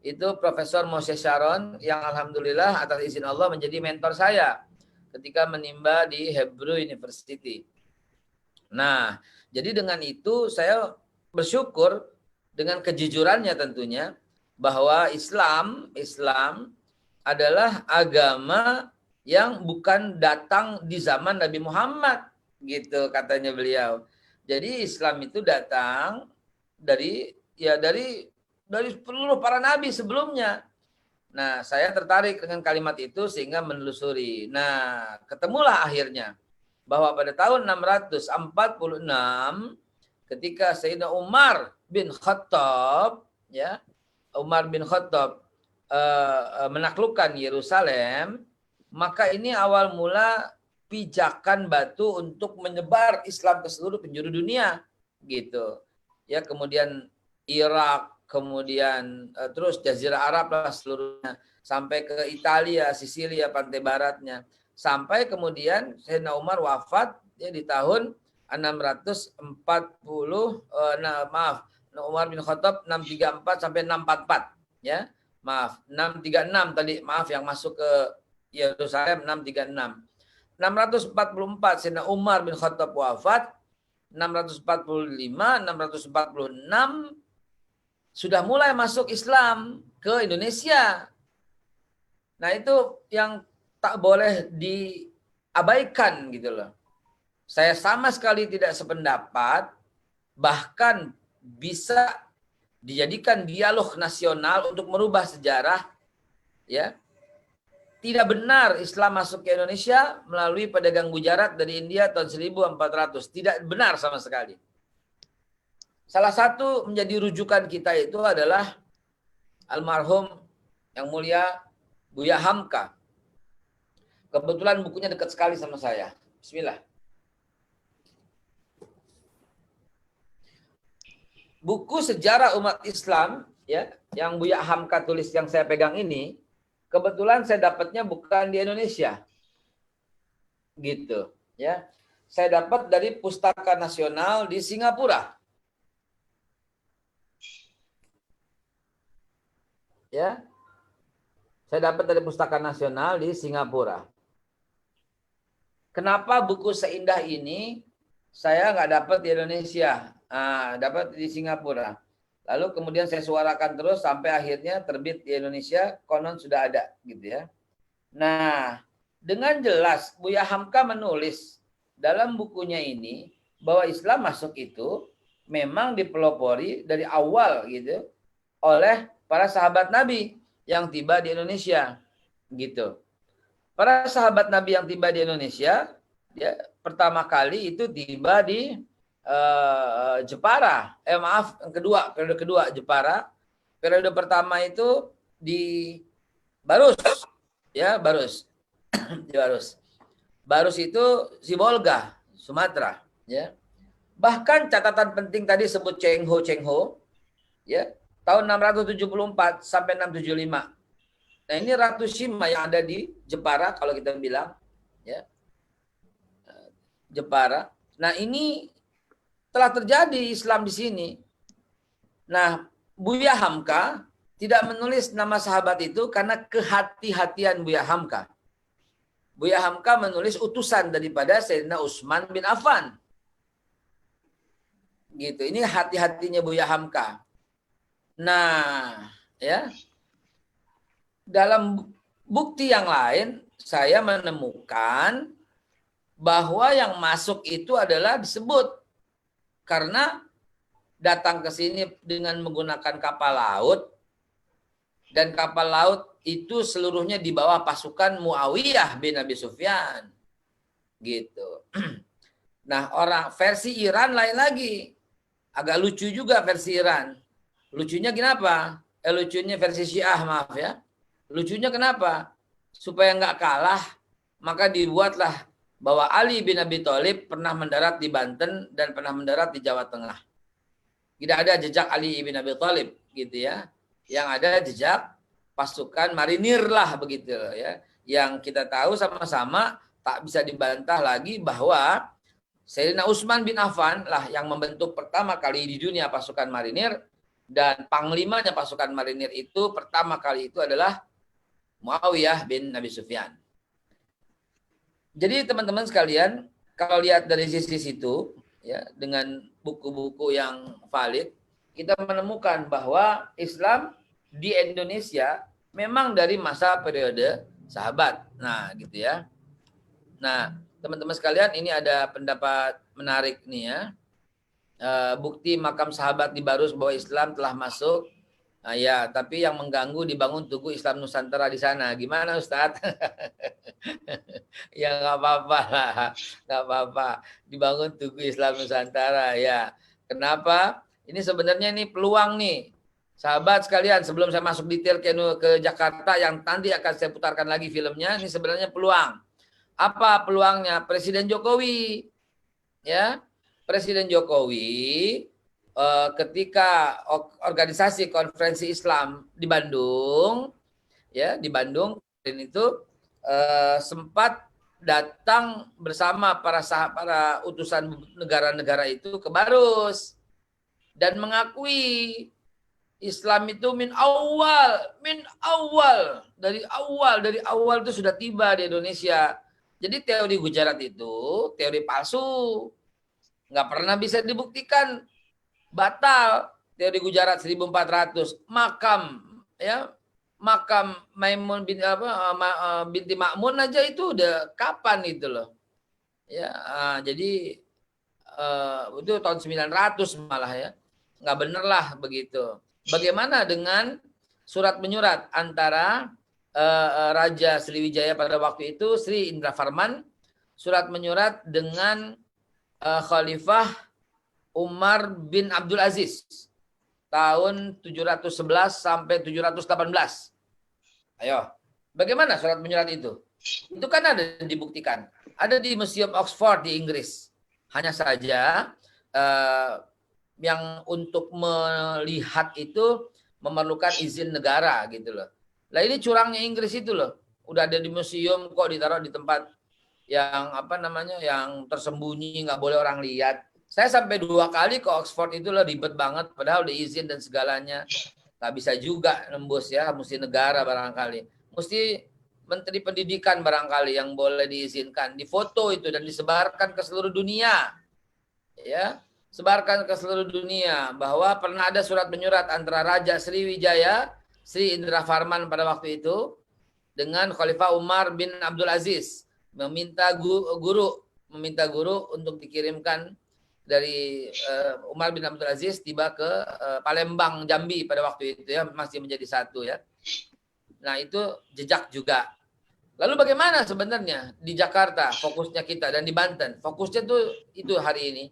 itu Profesor Moshe Sharon, yang alhamdulillah atas izin Allah menjadi mentor saya ketika menimba di Hebrew University. Nah, jadi dengan itu saya bersyukur dengan kejujurannya tentunya, bahwa Islam adalah agama yang bukan datang di zaman Nabi Muhammad, gitu katanya beliau. Jadi Islam itu datang dari seluruh para nabi sebelumnya. Nah, saya tertarik dengan kalimat itu sehingga menelusuri. Nah, ketemulah akhirnya bahwa pada tahun 646 ketika Sayyidina Umar bin Khattab, ya, Umar bin Khattab menaklukkan Yerusalem, maka ini awal mula pijakan batu untuk menyebar Islam ke seluruh penjuru dunia, gitu. Ya, kemudian Irak, kemudian terus Jazirah Arab lah seluruhnya, sampai ke Italia, Sisilia, pantai baratnya, sampai kemudian Sayyidina Umar wafat ya di tahun 640, Umar bin Khattab 634 sampai 644, ya. Maaf, 636 tadi, maaf, yang masuk ke Yerusalem 636. 644 Sayyidina Umar bin Khattab wafat, 645, 646 sudah mulai masuk Islam ke Indonesia. Nah, itu yang tak boleh diabaikan gitu loh. Saya sama sekali tidak sependapat, bahkan bisa dijadikan dialog nasional untuk merubah sejarah, ya. Tidak benar Islam masuk ke Indonesia melalui pedagang Gujarat dari India tahun 1400. Tidak benar sama sekali. Salah satu menjadi rujukan kita itu adalah almarhum yang mulia Buya Hamka. Kebetulan bukunya dekat sekali sama saya. Bismillah. Buku sejarah umat Islam, ya, yang Buya Hamka tulis yang saya pegang ini, kebetulan saya dapatnya bukan di Indonesia, gitu, ya. Saya dapat dari Pustaka Nasional di Singapura, ya. Saya dapat dari Pustaka Nasional di Singapura. Kenapa buku seindah ini saya nggak dapat di Indonesia, dapat di Singapura? Lalu kemudian saya suarakan terus sampai akhirnya terbit di Indonesia, konon sudah ada, gitu ya. Nah, dengan jelas Buya Hamka menulis dalam bukunya ini bahwa Islam masuk itu memang dipelopori dari awal, gitu, oleh para sahabat Nabi yang tiba di Indonesia, gitu. Para sahabat Nabi yang tiba di Indonesia, ya, pertama kali itu tiba di Jepara, periode kedua Jepara. Periode pertama itu di Barus, ya, Barus. Di Barus. Barus itu Sibolga, Sumatera, ya. Bahkan catatan penting tadi sebut Cheng Ho, ya, tahun 674 sampai 675. Nah, ini Ratu Shima yang ada di Jepara kalau kita bilang, ya. Jepara. Nah, ini telah terjadi Islam di sini. Nah, Buya Hamka tidak menulis nama sahabat itu karena kehati-hatian Buya Hamka. Buya Hamka menulis utusan daripada Sayyidina Utsman bin Affan. Gitu. Ini hati-hatinya Buya Hamka. Nah, ya. Dalam bukti yang lain, saya menemukan bahwa yang masuk itu adalah disebut karena datang ke sini dengan menggunakan kapal laut, dan kapal laut itu seluruhnya di bawah pasukan Muawiyah bin Abi Sufyan, gitu. Nah, orang versi Iran lain lagi, agak lucu juga versi Iran. Lucunya kenapa? Lucunya versi Syiah, maaf ya. Lucunya kenapa? Supaya nggak kalah, maka dibuatlah bahwa Ali bin Abi Thalib pernah mendarat di Banten dan pernah mendarat di Jawa Tengah. Tidak ada jejak Ali bin Abi Thalib, gitu ya. Yang ada jejak pasukan marinir lah, begitu ya. Yang kita tahu sama-sama tak bisa dibantah lagi bahwa Sayyidina Utsman bin Affan lah yang membentuk pertama kali di dunia pasukan marinir, dan panglimanya pasukan marinir itu pertama kali itu adalah Muawiyah bin Abi Sufyan. Jadi teman-teman sekalian, kalau lihat dari sisi situ, ya, dengan buku-buku yang valid, kita menemukan bahwa Islam di Indonesia memang dari masa periode sahabat. Nah, gitu ya. Nah, teman-teman sekalian, ini ada pendapat menarik nih ya. Bukti makam sahabat di Barus bahwa Islam telah masuk. Nah, ya, tapi yang mengganggu dibangun Tugu Islam Nusantara di sana. Gimana Ustadz? Ya nggak apa-apa lah, nggak apa-apa. Dibangun Tugu Islam Nusantara ya. Kenapa? Ini sebenarnya nih peluang nih, sahabat sekalian. Sebelum saya masuk detail ke Jakarta yang nanti akan saya putarkan lagi filmnya. Ini sebenarnya peluang. Apa peluangnya? Presiden Jokowi, ya, Presiden Jokowi. Ketika organisasi konferensi Islam di Bandung, ya di Bandung itu sempat datang bersama para utusan negara-negara itu ke Barus dan mengakui Islam itu min awal dari awal itu sudah tiba di Indonesia. Jadi teori Gujarat itu teori palsu, nggak pernah bisa dibuktikan. Batal teori Gujarat 1400, makam Maimun binti Ma'mun aja itu udah kapan itu loh ya. Jadi itu tahun 900 malah ya, nggak bener lah begitu. Bagaimana dengan surat menyurat antara Raja Sriwijaya pada waktu itu Sri Indra Farman, surat menyurat dengan Khalifah Umar bin Abdul Aziz tahun 711 sampai 718. Ayo, bagaimana surat menyurat itu? Itu kan ada dibuktikan. Ada di Museum Oxford di Inggris. Hanya saja yang untuk melihat itu memerlukan izin negara gitu loh. Lah ini curangnya Inggris itu loh. Udah ada di museum kok ditaruh di tempat yang yang tersembunyi, nggak boleh orang lihat. Saya sampai 2 kali ke Oxford itu loh, ribet banget. Padahal udah izin dan segalanya. Nggak bisa juga nembus ya, mesti negara barangkali. Mesti Menteri Pendidikan barangkali yang boleh diizinkan. Difoto itu dan disebarkan ke seluruh dunia. Ya, sebarkan ke seluruh dunia bahwa pernah ada surat menyurat antara Raja Sriwijaya, Sri Indra Farman pada waktu itu, dengan Khalifah Umar bin Abdul Aziz. Meminta guru untuk dikirimkan dari Umar bin Abdul Aziz tiba ke Palembang, Jambi pada waktu itu ya, masih menjadi satu ya. Nah itu jejak juga. Lalu bagaimana sebenarnya di Jakarta fokusnya kita dan di Banten fokusnya itu hari ini.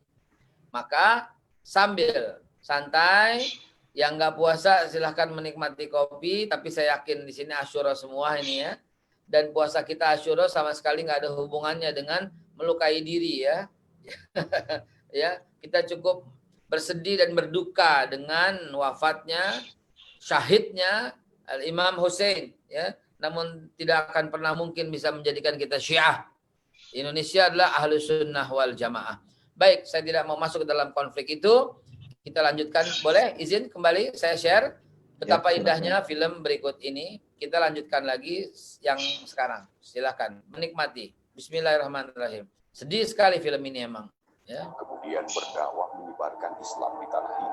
Maka sambil santai, yang nggak puasa silahkan menikmati kopi, tapi saya yakin di sini Asyura semua ini ya. Dan puasa kita Asyura sama sekali nggak ada hubungannya dengan melukai diri ya. Ya, kita cukup bersedih dan berduka dengan wafatnya, syahidnya Al-Imam Hussein ya. Namun tidak akan pernah mungkin bisa menjadikan kita Syiah. Indonesia adalah Ahlus Sunnah wal Jamaah. Baik, saya tidak mau masuk ke dalam konflik itu. Kita lanjutkan, boleh izin kembali saya share betapa indahnya film berikut ini. Kita lanjutkan lagi yang sekarang. Silakan menikmati. Bismillahirrahmanirrahim. Sedih sekali film ini emang. Ya. Kemudian berdakwah menyebarkan Islam di tanah ini.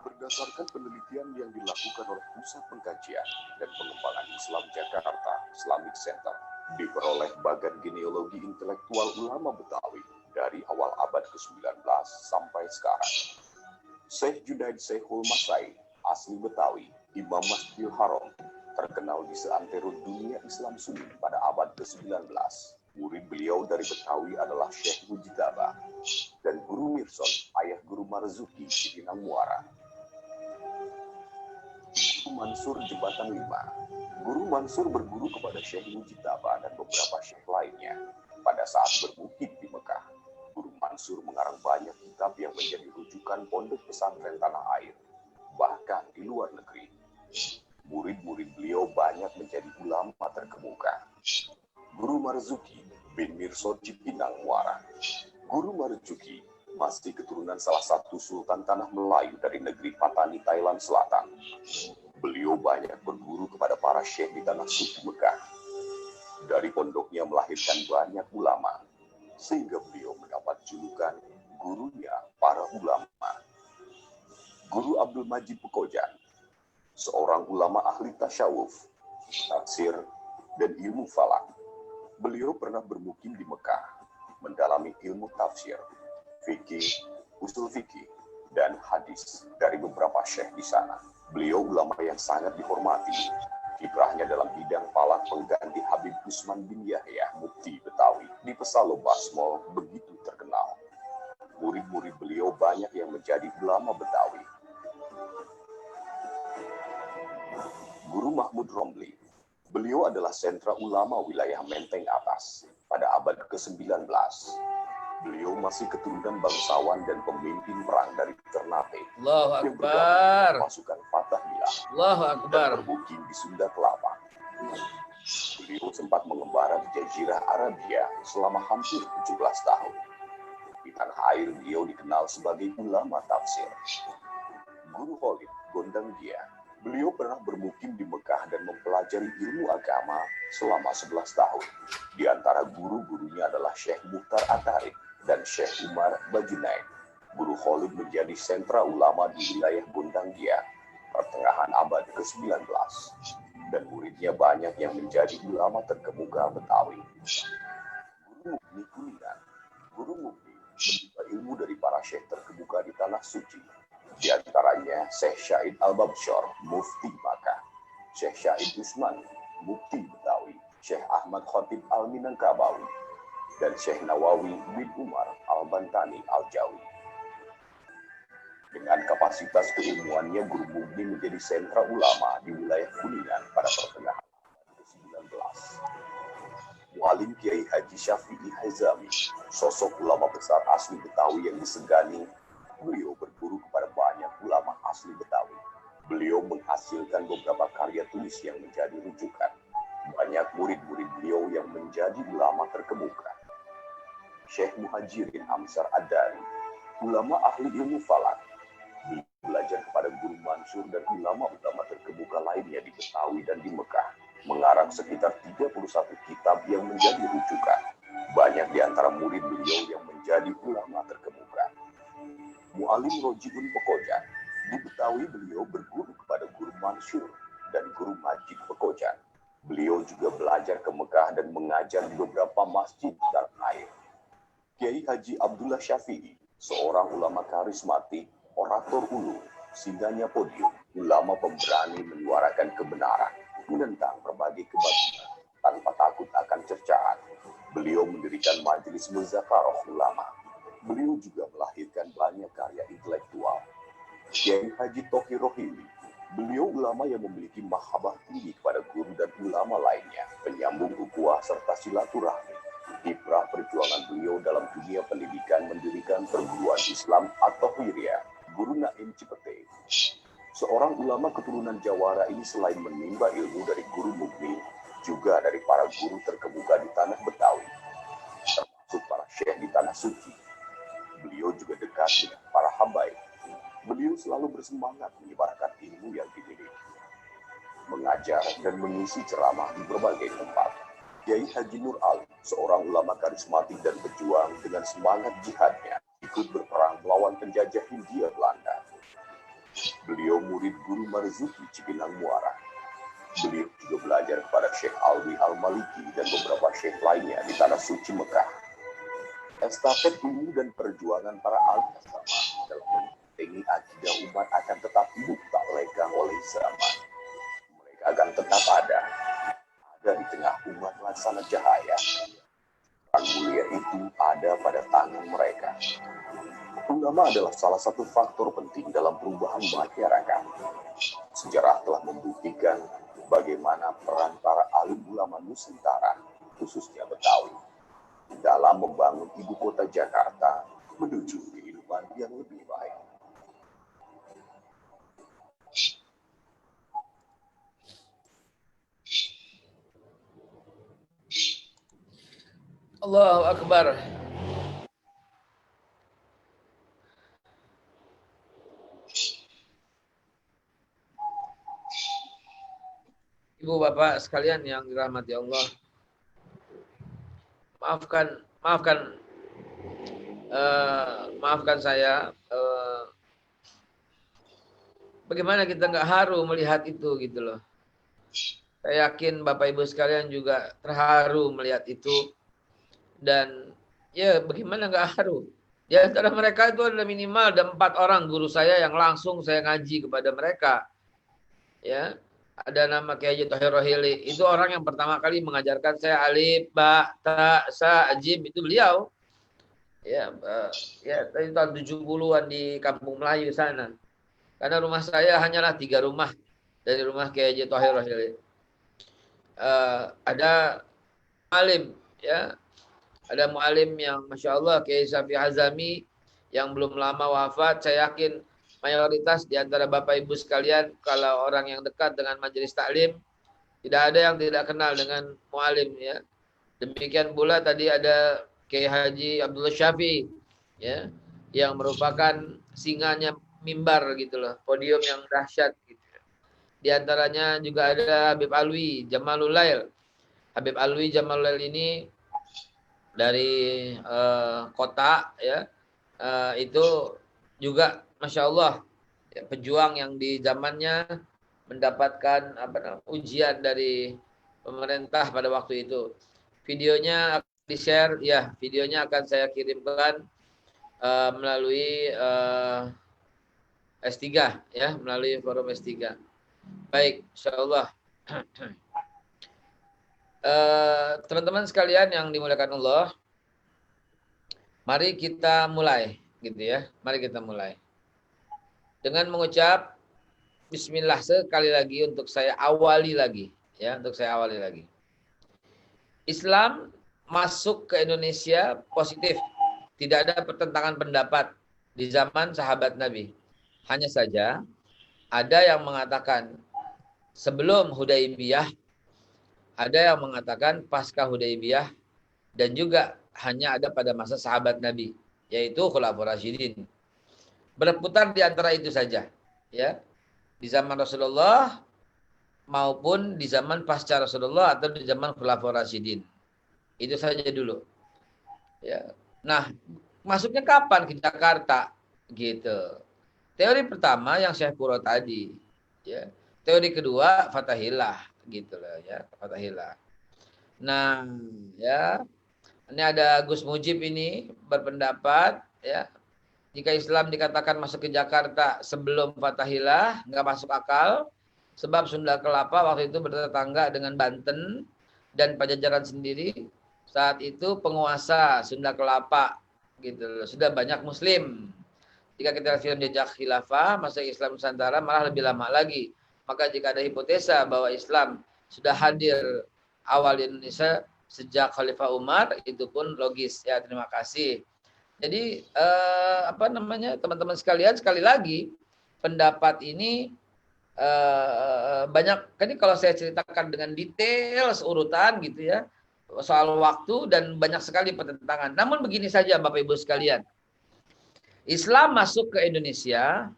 Berdasarkan penelitian yang dilakukan oleh Pusat Pengkajian dan Pengembangan Islam Jakarta, Islamic Center, diperoleh Bagan Genealogi Intelektual Ulama Betawi dari awal abad ke-19 sampai sekarang. Syekh Junaid Syekhul Masai, asli Betawi, Imam Masjidil Haram, terkenal di seantero dunia Islam Sunni pada abad ke-19. Murid beliau dari Betawi adalah Syekh Mujitaba dan Guru Mirsad, ayah Guru Marzuki di Pinang Muara. Guru Mansur Jembatan 5. Guru Mansur berguru kepada Syekh Mujitaba dan beberapa syekh lainnya. Pada saat bermukim di Mekah, Guru Mansur mengarang banyak kitab yang menjadi rujukan pondok pesantren tanah air, bahkan di luar negeri. Murid-murid beliau banyak menjadi ulama terkemuka. Guru Marzuki bin Mirsad Cipinang Muara. Guru Marzuki masih keturunan salah satu sultan tanah Melayu dari negeri Patani, Thailand Selatan. Beliau banyak berguru kepada para syekh di tanah suci Mekah. Dari pondoknya melahirkan banyak ulama, sehingga beliau mendapat julukan gurunya para ulama. Guru Abdul Majid Pekojan. seorang ulama ahli tasyawuf, tafsir, dan ilmu falak. Beliau pernah bermukim di Mekah, mendalami ilmu tafsir, fikih, usul fikih, dan hadis dari beberapa syekh di sana. Beliau ulama yang sangat dihormati. Kiprahnya dalam bidang falak pengganti Habib Usman bin Yahya, Mufti Betawi, di Pesalo Basmol begitu terkenal. Murid-murid beliau banyak yang menjadi ulama Betawi. Guru Mahmud Romli. Beliau adalah sentra ulama wilayah Menteng Atas pada abad ke-19. Beliau masih keturunan bangsawan dan pemimpin perang dari Ternate. Allahu yang Akbar. pasukan Fatah Bilah. Allahu Akbar. Dan bermukim di Sunda Kelapa. Beliau sempat mengembara di Jazirah Arabia selama hampir 17 tahun. Di tanah air beliau dikenal sebagai ulama tafsir. Guru Khalid Gondang Dia. Beliau pernah bermukim di Mekah dan mempelajari ilmu agama selama 11 tahun. Di antara guru-gurunya adalah Syekh Muhtar Atarik dan Syekh Umar Bajunaid. Guru Khalid menjadi sentra ulama di wilayah Gondang Dia pertengahan abad ke-19. Dan muridnya banyak yang menjadi ulama terkemuka Betawi. Guru Mukni Kuningan. Guru Mukni menimba ilmu dari para syekh terkemuka di Tanah Suci. Di antaranya Syekh Syahid Al-Babsyar, Mufti Makkah, Syekh Syahid Usman, Mufti Betawi, Syekh Ahmad Khatib Al-Minangkabawi, dan Syekh Nawawi bin Umar Al-Bantani Al-Jawi. Dengan kapasitas keilmuannya, Guru Mukni menjadi sentra ulama di wilayah Kuningan pada pertengahan abad ke-19. Mualim Kiai Haji Syafi'i Haizami, sosok ulama besar asli Betawi yang disegani. Beliau berguru kepada banyak ulama asli Betawi. Beliau menghasilkan beberapa karya tulis yang menjadi rujukan. Banyak murid-murid beliau yang menjadi ulama terkemuka. Syekh Muhajirin Amsar Ad-Dari, ulama ahli ilmu falak. Beliau belajar kepada Guru Mansur dan ulama-ulama terkemuka lainnya di Betawi dan di Mekah. Mengarang sekitar 31 kitab yang menjadi rujukan. Banyak di antara murid beliau yang menjadi ulama terkemuka. Mu'alim Rojiun Pekojan. Di Betawi beliau berguru kepada Guru Mansur dan Guru Majid Pekojan. Beliau juga belajar ke Mekah dan mengajar di beberapa masjid di tanah air. Kiai Haji Abdullah Syafi'i, seorang ulama karismatik, orator ulu, singgahnya podium, ulama pemberani menyuarakan kebenaran, menentang berbagai kebatilan tanpa takut akan cercaan. Beliau mendirikan majelis muzakarah ulama. Beliau juga melahirkan banyak karya intelektual. Kiai Haji Tohir Rohili, beliau ulama yang memiliki mahabbah tinggi kepada guru dan ulama lainnya, penyambung ukhuwah serta silaturahmi. Kiprah perjuangan beliau dalam dunia pendidikan mendirikan perguruan Islam atau Wirya, Guru Naim Cipete. Seorang ulama keturunan Jawara ini selain menimba ilmu dari Guru Mukni, juga dari para guru terkemuka di tanah Betawi, termasuk para syekh di Tanah Suci. Beliau juga dekat dengan para habaib. Beliau selalu bersemangat menyebarkan ilmu yang dimiliki, mengajar dan mengisi ceramah di berbagai tempat. Kiai Haji Nur Ali, seorang ulama karismatik dan pejuang dengan semangat jihadnya, ikut berperang melawan penjajah Hindia Belanda. Beliau murid Guru Marzuki Cipinang Muara. Beliau juga belajar kepada Syekh Alwi Al-Maliki dan beberapa syekh lainnya di Tanah Suci Mekah. Estafet ilmu dan perjuangan para ahli agama dalam mengentengi akidah umat akan tetap hidup tak lekang oleh zaman. Mereka akan tetap ada di tengah umat laksana cahaya. Peran mulia itu ada pada tangan mereka. Ulama adalah salah satu faktor penting dalam perubahan masyarakat. Sejarah telah membuktikan bagaimana peran para alim ulama Nusantara, khususnya Betawi, dalam membangun ibu kota Jakarta menuju kehidupan yang lebih baik. Allahu Akbar. Ibu bapak sekalian yang dirahmati Allah, maafkan saya bagaimana kita nggak haru melihat itu gitu loh. Saya yakin Bapak Ibu sekalian juga terharu melihat itu. Dan ya bagaimana nggak haru. Di antara mereka itu ada minimal ada 4 orang guru saya yang langsung saya ngaji kepada mereka. Ya, ada nama Kiai Haji Thohir Rohili. Itu orang yang pertama kali mengajarkan saya alif, ba, ta, sa, jim, itu beliau. Ya, tadi tahun 70-an di Kampung Melayu sana. Karena rumah saya hanyalah 3 rumah dari rumah Kiai Haji Thohir Rohili. Ada alim, ya. Ada mu'alim yang Masya Allah Kiai Syafi Hazami yang belum lama wafat. Saya yakin mayoritas di antara Bapak Ibu sekalian, kalau orang yang dekat dengan majelis taklim, tidak ada yang tidak kenal dengan mu'alim, ya. Demikian pula tadi ada Kiai Haji Abdullah Syafi, ya, yang merupakan singanya mimbar gitu loh, podium yang dahsyat gitu. Di antaranya juga ada Habib Alwi Jamalul Lail. Habib Alwi Jamalul Lail ini dari kota, ya, itu juga Masya Allah, ya, pejuang yang di zamannya mendapatkan ujian dari pemerintah pada waktu itu. Videonya akan di-share, ya, videonya akan saya kirimkan melalui S3, ya, melalui forum S3. Baik, Insya Allah. Teman-teman sekalian yang dimuliakan Allah, mari kita mulai, gitu ya. Mari kita mulai dengan mengucap Bismillah sekali lagi untuk saya awali lagi, ya, untuk saya awali lagi. Islam masuk ke Indonesia positif, tidak ada pertentangan pendapat di zaman sahabat Nabi. Hanya saja ada yang mengatakan sebelum Hudaybiyah, ada yang mengatakan pasca Hudaybiyah, dan juga hanya ada pada masa sahabat Nabi, yaitu Khulafaur Rasyidin. Berputar di antara itu saja, ya. Di zaman Rasulullah maupun di zaman pasca Rasulullah atau di zaman Khulafaur Rasyidin. Itu saja dulu. Ya. Nah, masuknya kapan ke Jakarta? Gitu. Teori pertama yang Syekh Puro tadi, ya. Teori kedua Fatahillah, gitu loh, ya, Fatahillah. Nah, ya, ini ada Gus Mujib ini berpendapat, ya, jika Islam dikatakan masuk ke Jakarta sebelum Fatahillah, nggak masuk akal, sebab Sunda Kelapa waktu itu bertetangga dengan Banten dan Pajajaran sendiri. Saat itu penguasa Sunda Kelapa, gitu loh, sudah banyak Muslim. Jika kita lihat jejak khilafah, masa Islam Nusantara malah lebih lama lagi. Maka jika ada hipotesa bahwa Islam sudah hadir awal di Indonesia sejak Khalifah Umar, itu pun logis, ya. Terima kasih. Jadi teman-teman sekalian, sekali lagi pendapat ini banyak. Jadi kalau saya ceritakan dengan detail seurutan gitu, ya, soal waktu, dan banyak sekali pertentangan. Namun begini saja Bapak Ibu sekalian, Islam masuk ke Indonesia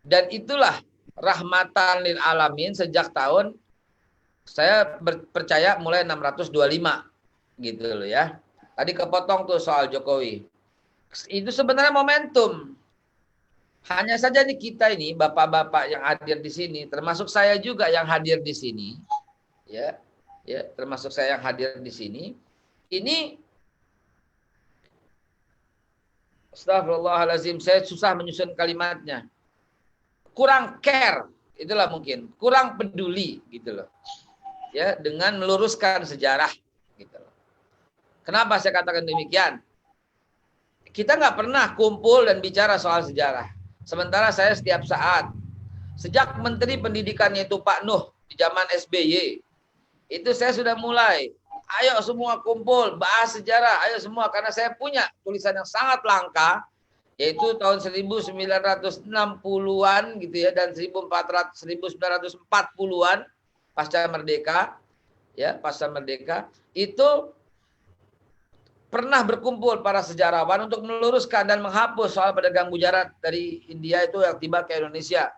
dan itulah rahmatan lil alamin sejak tahun, saya percaya mulai 625 gitu loh, ya. Tadi kepotong tuh soal Jokowi. Itu sebenarnya momentum. Hanya saja nih kita ini bapak-bapak yang hadir di sini, termasuk saya juga yang hadir di sini, ya, termasuk saya yang hadir di sini. Ini astagfirullahaladzim, saya susah menyusun kalimatnya. Kurang care, itulah mungkin. Kurang peduli, gitu loh. Ya, dengan meluruskan sejarah, gitu loh. Kenapa saya katakan demikian? Kita nggak pernah kumpul dan bicara soal sejarah. Sementara saya setiap saat, sejak Menteri Pendidikannya itu Pak Nuh, di zaman SBY, itu saya sudah mulai, ayo semua kumpul, bahas sejarah, ayo semua. Karena saya punya tulisan yang sangat langka, yaitu tahun 1960-an gitu, ya, dan 1940-an pasca merdeka, ya, pasca merdeka, itu pernah berkumpul para sejarawan untuk meluruskan dan menghapus soal pedagang Gujarat dari India itu yang tiba ke Indonesia,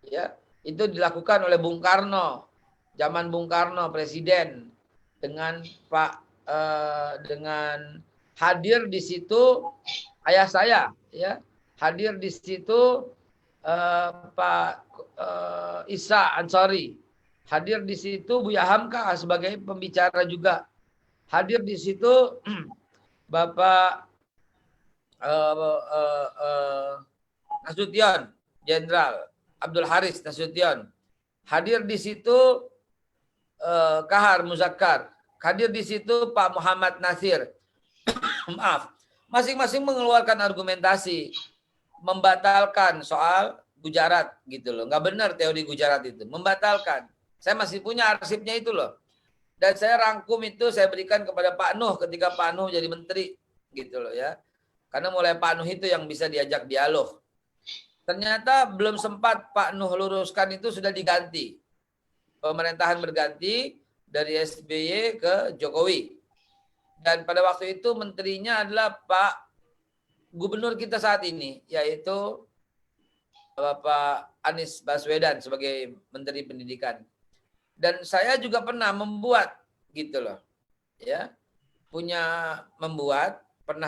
ya. Itu dilakukan oleh Bung Karno, zaman Bung Karno presiden, dengan dengan hadir di situ ayah saya, ya, hadir di situ Pak Isa Ansori. Hadir di situ Buya Hamka sebagai pembicara juga. Hadir di situ Bapak Nasution, Jenderal Abdul Haris Nasution. Hadir di situ Kahar Muzakkar. Hadir di situ Pak Muhammad Nasir. Maaf, masing-masing mengeluarkan argumentasi membatalkan soal Gujarat gitu loh. Nggak benar teori Gujarat itu. Membatalkan. Saya masih punya arsipnya itu loh. Dan saya rangkum itu, saya berikan kepada Pak Nuh ketika Pak Nuh jadi menteri gitu loh ya. Karena mulai Pak Nuh itu yang bisa diajak dialog. Ternyata belum sempat Pak Nuh luruskan itu sudah diganti. Pemerintahan berganti dari SBY ke Jokowi. Dan pada waktu itu menterinya adalah Pak Gubernur kita saat ini, yaitu Bapak Anies Baswedan sebagai Menteri Pendidikan. Dan saya juga pernah membuat gitu loh. Ya. Pernah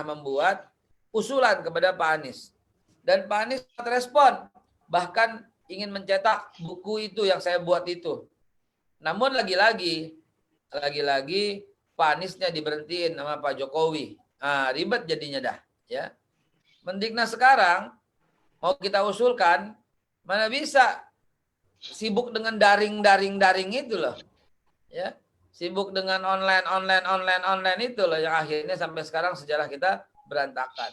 membuat usulan kepada Pak Anies. Dan Pak Anies respon, bahkan ingin mencetak buku itu yang saya buat itu. Namun lagi-lagi Pak Aniesnya diberhentiin sama Pak Jokowi. Ribet jadinya dah, ya. Mendiknas sekarang mau kita usulkan, mana bisa sibuk dengan daring itu loh. Ya. Sibuk dengan online itu loh yang akhirnya sampai sekarang sejarah kita berantakan.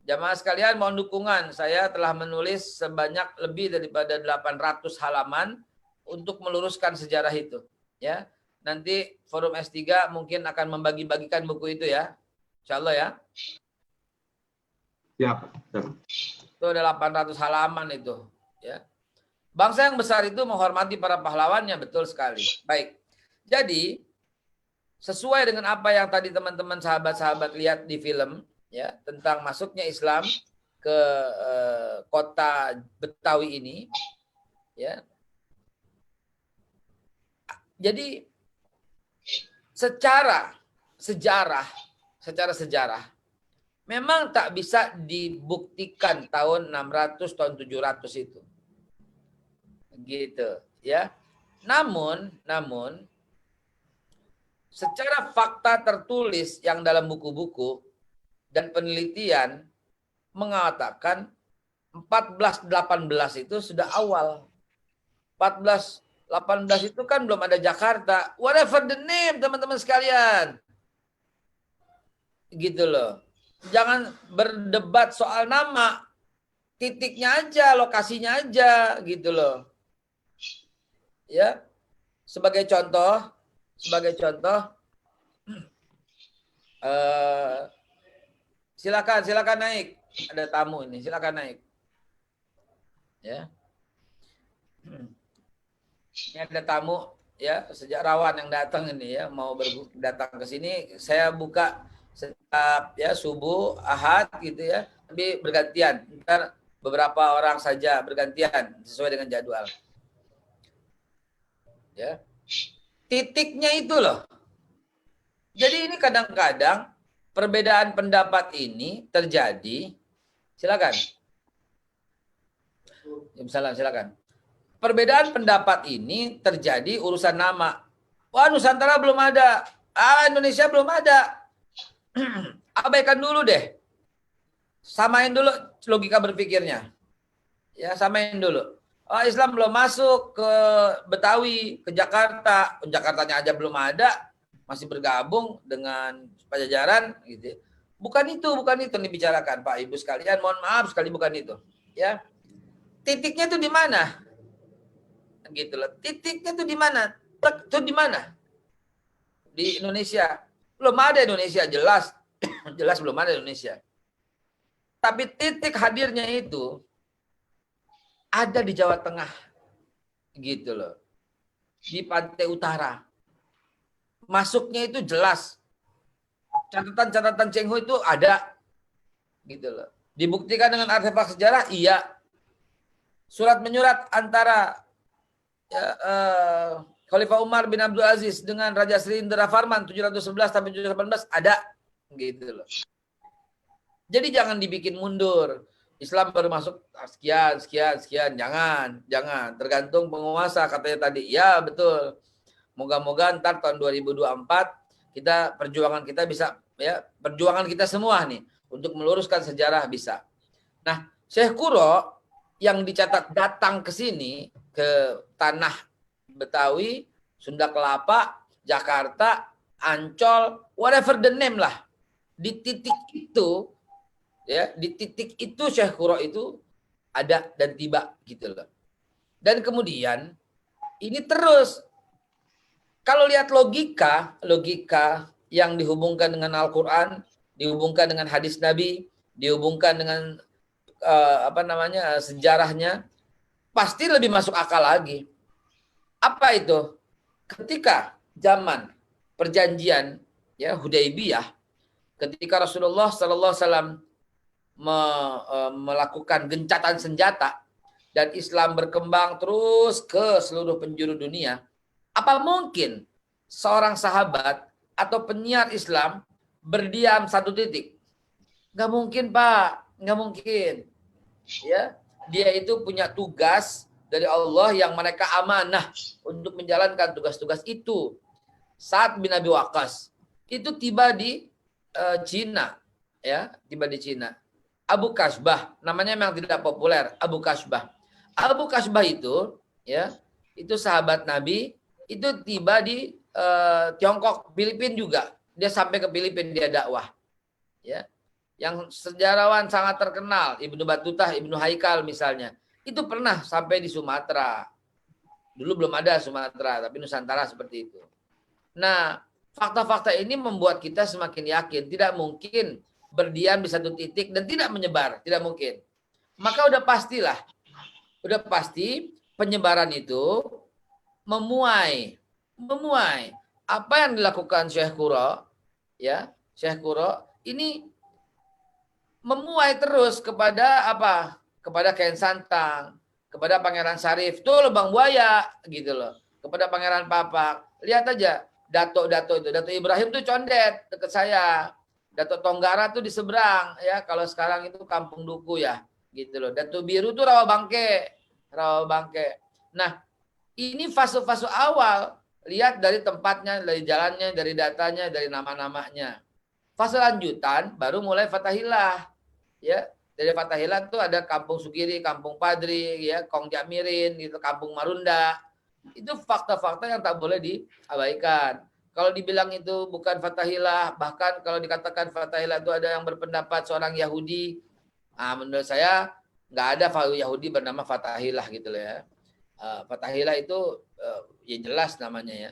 Jamaah sekalian, mohon dukungan. Saya telah menulis sebanyak lebih daripada 800 halaman untuk meluruskan sejarah itu. Ya, nanti Forum S3 mungkin akan membagi-bagikan buku itu ya. Insya Allah ya. Siap. Itu ada 800 halaman itu. Ya. Bangsa yang besar itu menghormati para pahlawannya, betul sekali. Baik. Jadi, sesuai dengan apa yang tadi teman-teman sahabat-sahabat lihat di film, ya, tentang masuknya Islam ke kota Betawi ini, ya. Jadi secara sejarah memang tak bisa dibuktikan tahun 600 tahun 700 itu. Gitu, ya. Namun secara fakta tertulis yang dalam buku-buku dan penelitian mengatakan 1418 itu sudah awal. 1418 itu kan belum ada Jakarta. Whatever the name, teman-teman sekalian. Gitu loh. Jangan berdebat soal nama. Titiknya aja, lokasinya aja, gitu loh. Ya. Sebagai contoh, silakan naik. Ada tamu ini, silakan naik. Ya. Ini ada tamu ya, sejarawan yang datang ini ya, mau datang ke sini. Saya buka setiap ya subuh, Ahad gitu ya, tapi bergantian. Ntar beberapa orang saja bergantian sesuai dengan jadwal. Ya. Titiknya itu loh. Jadi ini kadang-kadang perbedaan pendapat ini terjadi. Silakan. Silakan. Perbedaan pendapat ini terjadi urusan nama. Wah, Nusantara belum ada. Indonesia belum ada. Abaikan dulu deh. Samain dulu logika berpikirnya. Ya, samain dulu. Islam belum masuk ke Betawi, ke Jakarta. Jakartanya aja belum ada. Masih bergabung dengan Pajajaran gitu. Bukan itu yang dibicarakan, Pak Ibu sekalian. Mohon maaf sekali, bukan itu. Ya. Titiknya itu di mana? Gitu loh. Titiknya itu di mana? Itu di mana? Di Indonesia. Belum ada Indonesia, jelas. Jelas belum ada Indonesia. Tapi titik hadirnya itu ada di Jawa Tengah. Gitu loh. Di Pantai Utara. Masuknya itu jelas. Catatan Cheng Ho itu ada. Gitu loh. Dibuktikan dengan artefak sejarah, iya. Surat menyurat antara Khalifah Umar bin Abdul Aziz dengan Raja Sri Indra Farman 711 sampai 718 ada gitu loh. Jadi jangan dibikin mundur. Islam baru masuk sekian. Jangan. Tergantung penguasa katanya tadi. Ya betul. Moga-moga ntar tahun 2024 perjuangan kita bisa, ya, perjuangan kita semua nih untuk meluruskan sejarah bisa. Nah, Syekh Kuro yang dicatat datang ke sini, ke tanah Betawi, Sunda Kelapa, Jakarta, Ancol, whatever the name lah. Di titik itu, ya, di titik itu Syekh Kuro itu ada dan tiba gitu loh. Dan kemudian ini terus, kalau lihat logika yang dihubungkan dengan Al-Quran, dihubungkan dengan hadis Nabi, dihubungkan dengan sejarahnya, pasti lebih masuk akal lagi. Apa itu? Ketika zaman perjanjian, ya, Hudaybiyah, ketika Rasulullah SAW melakukan gencatan senjata dan Islam berkembang terus ke seluruh penjuru dunia, apa mungkin seorang sahabat atau penyiar Islam berdiam satu titik? Nggak mungkin, Pak. Nggak mungkin. Ya, dia itu punya tugas dari Allah yang mereka amanah untuk menjalankan tugas-tugas itu. Sa'ad bin Abi Waqqas itu tiba di Cina, ya, tiba di Cina. Abu Kasbah, namanya memang tidak populer, Abu Kasbah. Abu Kasbah itu, ya, itu sahabat Nabi, itu tiba di Tiongkok, Filipina juga. Dia sampai ke Filipina, dia dakwah. Ya. Yang sejarawan sangat terkenal, Ibnu Battuta, Ibnu Haikal misalnya, itu pernah sampai di Sumatera. Dulu belum ada Sumatera, tapi Nusantara seperti itu. Nah, fakta-fakta ini membuat kita semakin yakin tidak mungkin berdiam di satu titik dan tidak menyebar, tidak mungkin. Maka udah pasti penyebaran itu memuai. Apa yang dilakukan Syekh Kuro, ya, Syekh Kuro ini memuai terus kepada apa? Kepada Kiai Santang, kepada Pangeran Syarif, tuh Lubang Buaya gitu loh. Kepada Pangeran Papak. Lihat aja, Dato Ibrahim tuh condet dekat saya. Dato Tonggara tuh di seberang, ya. Kalau sekarang itu Kampung Duku, ya, gitu loh. Dato Biru tuh Rawabangke. Nah, ini fase-fase awal. Lihat dari tempatnya, dari jalannya, dari datanya, dari nama-namanya. Fase lanjutan baru mulai Fatahillah, ya. Dari Fatahillah itu ada Kampung Sukiri, Kampung Padri, ya, Kong Jamirin, gitu, Kampung Marunda. Itu fakta-fakta yang tak boleh diabaikan. Kalau dibilang itu bukan Fatahillah, bahkan kalau dikatakan Fatahillah itu ada yang berpendapat seorang Yahudi, menurut saya nggak ada Yahudi bernama Fatahillah gitu loh, ya. Fatahillah itu ya jelas namanya, ya.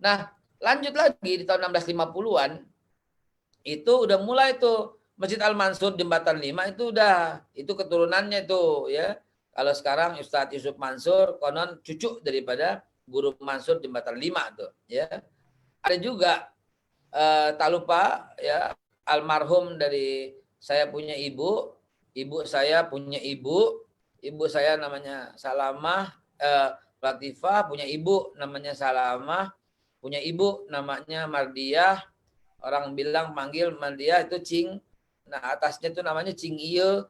Nah, lanjut lagi di tahun 1650-an itu udah mulai tuh Masjid Al-Mansur Jembatan 5 itu keturunannya itu, ya. Kalau sekarang Ustadz Yusuf Mansur konon cucu daripada Guru Mansur Jembatan 5 tuh, ya. Ada juga tak lupa, ya, almarhum dari saya punya ibu saya punya ibu saya namanya Salamah, Latifah punya ibu namanya Salamah, punya ibu namanya Mardiah, orang bilang manggil Mardiah itu Cing. Nah, atasnya tuh namanya Cing Iye.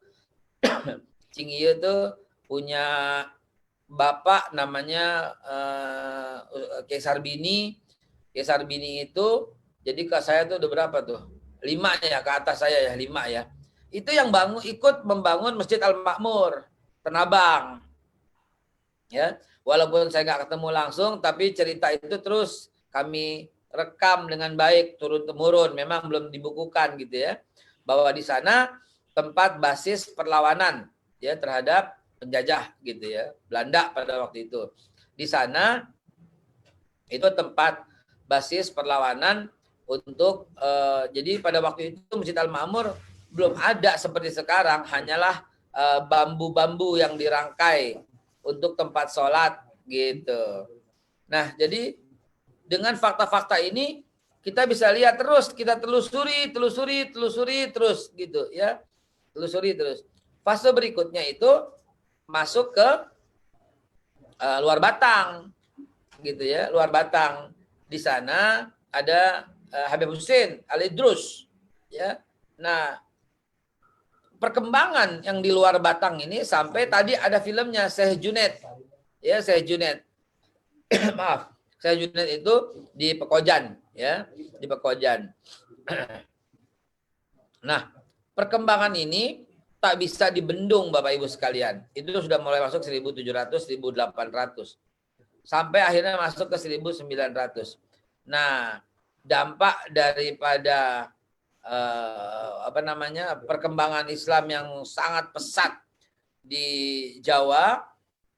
Cing Iye tuh punya bapak namanya Kiai Sarbini. Kiai Sarbini itu, jadi ke saya tuh udah berapa tuh? 5 ya, ke atas saya ya, 5 ya. Itu yang ikut membangun Masjid Al-Makmur, Tenabang. Ya, walaupun saya nggak ketemu langsung, tapi cerita itu terus kami rekam dengan baik turun-temurun. Memang belum dibukukan gitu, ya. Bahwa di sana tempat basis perlawanan, ya, terhadap penjajah gitu, ya, Belanda pada waktu itu. Di sana itu tempat basis perlawanan untuk jadi pada waktu itu Masjid Al-Makmur belum ada seperti sekarang, hanyalah bambu-bambu yang dirangkai untuk tempat sholat gitu. Nah, jadi dengan fakta-fakta ini kita bisa lihat terus, kita telusuri terus gitu, ya. Telusuri terus. Fase berikutnya itu masuk ke luar Batang gitu, ya, luar Batang. Di sana ada Habib Hussein Al-Idrus, ya. Nah, perkembangan yang di luar Batang ini sampai tadi ada filmnya Syekh Junaid. Ya, Syekh Junaid. Maaf, Syekh Junaid itu di Pekojan, ya, di Pekojan. Nah, perkembangan ini tak bisa dibendung Bapak Ibu sekalian. Itu sudah mulai masuk 1700, 1800. Sampai akhirnya masuk ke 1900. Nah, dampak daripada perkembangan Islam yang sangat pesat di Jawa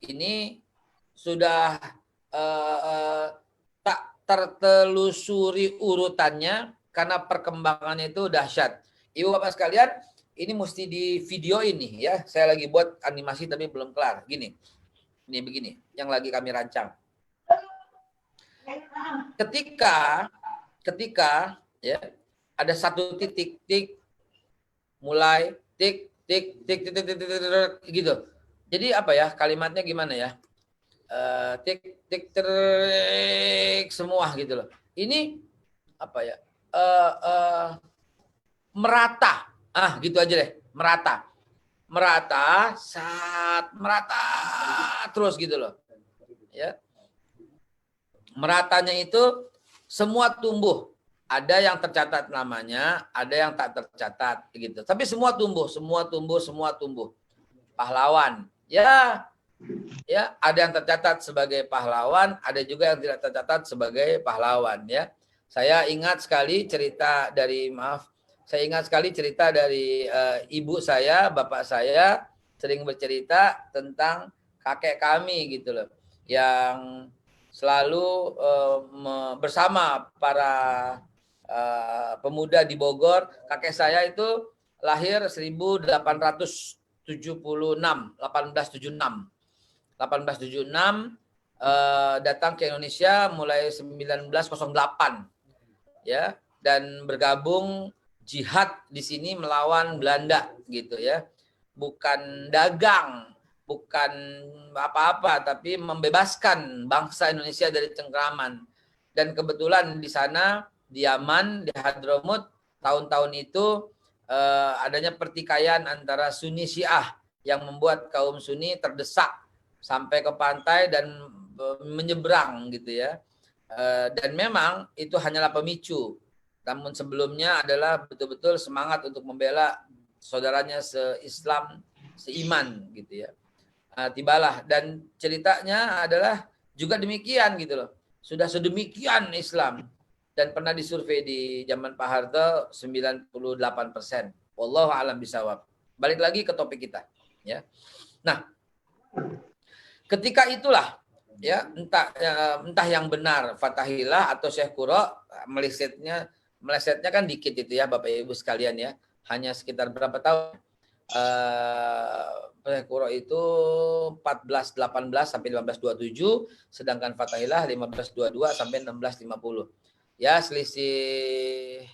ini sudah tak tertelusuri urutannya karena perkembangannya itu dahsyat. Ibu Bapak sekalian, ini mesti di video ini ya. Saya lagi buat animasi tapi belum kelar. Gini. Ini begini yang lagi kami rancang. Ketika ya ada satu titik mulai tik gitu. Jadi apa ya kalimatnya gimana ya? Tik semua gitu loh. Ini apa ya? Merata. Gitu aja deh. Merata terus gitu loh. Ya. Meratanya itu semua tumbuh. Ada yang tercatat namanya, ada yang tak tercatat gitu. Tapi semua tumbuh. Pahlawan. Ya, ada yang tercatat sebagai pahlawan, ada juga yang tidak tercatat sebagai pahlawan ya. Saya ingat sekali cerita dari ibu saya, bapak saya sering bercerita tentang kakek kami gitu loh. Yang selalu bersama para pemuda di Bogor. Kakek saya itu lahir 1876 datang ke Indonesia mulai 1908 ya, dan bergabung jihad di sini melawan Belanda gitu ya. Bukan dagang, bukan apa-apa, tapi membebaskan bangsa Indonesia dari cengkraman. Dan kebetulan di sana di Yaman, di Hadramut, tahun-tahun itu adanya pertikaian antara Sunni Syiah yang membuat kaum Sunni terdesak sampai ke pantai dan menyeberang gitu ya. Dan memang itu hanyalah pemicu. Namun sebelumnya adalah betul-betul semangat untuk membela saudaranya se-Islam, seiman gitu ya. Tibalah, dan ceritanya adalah juga demikian gitu loh. Sudah sedemikian Islam. Dan pernah disurvei di zaman Pak Harto 98%. Wallahu a'lam bishawab. Balik lagi ke topik kita, ya. Nah, ketika itulah ya entah yang benar Fatahillah atau Syekh Qura, melesetnya kan dikit itu ya Bapak Ibu sekalian ya. Hanya sekitar berapa tahun? Syekh Qura itu 1418 sampai 1527, sedangkan Fatahillah 1522 sampai 1650. Ya, selisih.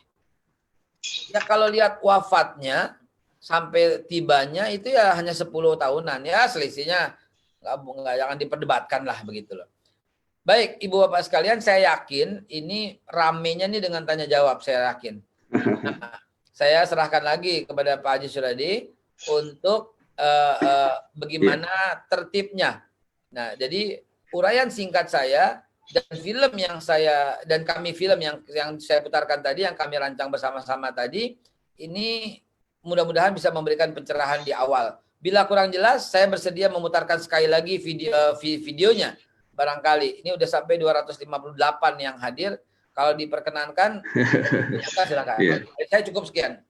Ya kalau lihat wafatnya sampai tibanya itu ya hanya 10 tahunan. Ya, selisihnya nggak jangan diperdebatkan lah begitu loh. Baik, Ibu Bapak sekalian, saya yakin ini ramenya nih dengan tanya jawab, saya yakin. Nah, saya serahkan lagi kepada Pak Haji Suradi untuk bagaimana tertibnya. Nah, jadi uraian singkat saya dan film yang kami yang saya putarkan tadi, yang kami rancang bersama-sama tadi, ini mudah-mudahan bisa memberikan pencerahan di awal. Bila kurang jelas, saya bersedia memutarkan sekali lagi videonya. Barangkali ini udah sampai 258 yang hadir. Kalau diperkenankan, silakan. Saya cukup sekian.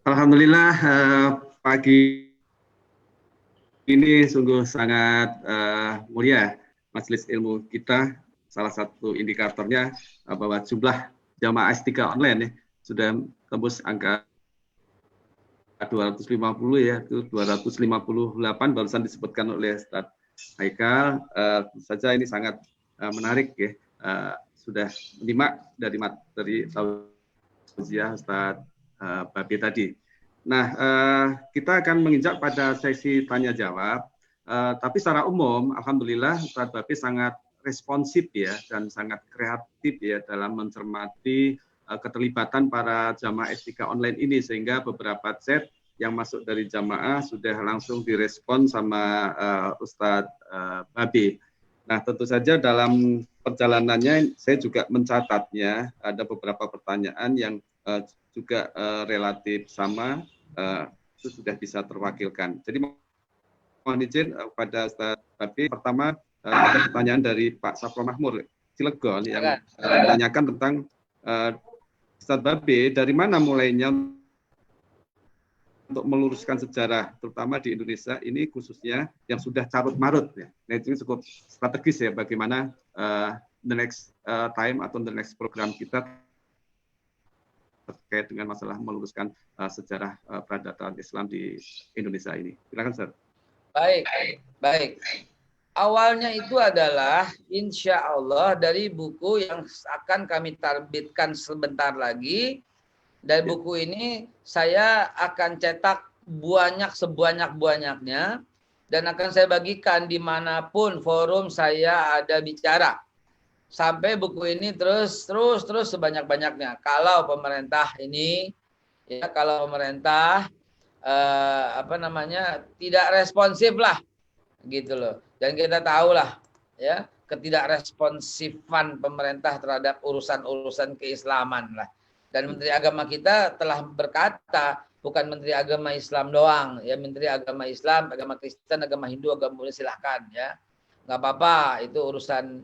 Alhamdulillah, pagi ini sungguh sangat mulia majelis ilmu kita. Salah satu indikatornya bahwa jumlah jamaah S3 online ya, sudah tembus angka 250 ya, itu 258 barusan disebutkan oleh Ustaz Haikal. Saja ini sangat menarik ya, sudah menyimak dari materi tausiah Ustaz Babi tadi. Nah, kita akan menginjak pada sesi tanya jawab, tapi secara umum alhamdulillah Ustaz Babi sangat responsif ya dan sangat kreatif ya dalam mencermati keterlibatan para jamaah S3 online ini, sehingga beberapa chat yang masuk dari jamaah sudah langsung direspon sama Ustadz Babe. Nah, tentu saja dalam perjalanannya saya juga mencatatnya ada beberapa pertanyaan yang juga relatif sama, itu sudah bisa terwakilkan. Jadi mohon izin kepada Ustadz Babe, pertama ada pertanyaan dari Pak Sapro Mahmur Cilegon yang menanyakan tentang Ustadz Babe, dari mana mulainya untuk meluruskan sejarah, terutama di Indonesia ini khususnya yang sudah carut marut ya. Nah, itu cukup strategis ya, bagaimana the next time atau the next program kita terkait dengan masalah meluruskan sejarah peradaban Islam di Indonesia ini. Silakan, Ustaz. Baik. Awalnya itu adalah insya Allah dari buku yang akan kami terbitkan sebentar lagi. Dari buku ini saya akan cetak sebanyak-banyaknya dan akan saya bagikan dimanapun forum saya ada bicara. Sampai buku ini terus sebanyak-banyaknya. Kalau pemerintah ini, ya kalau pemerintah tidak responsif lah, gitu loh. Dan kita tahu lah, ya ketidakresponsifan pemerintah terhadap urusan-urusan keislaman lah. Dan Menteri Agama kita telah berkata, bukan Menteri Agama Islam doang, ya Menteri Agama Islam, agama Kristen, agama Hindu, agama Buddha silahkan, ya nggak apa-apa, itu urusan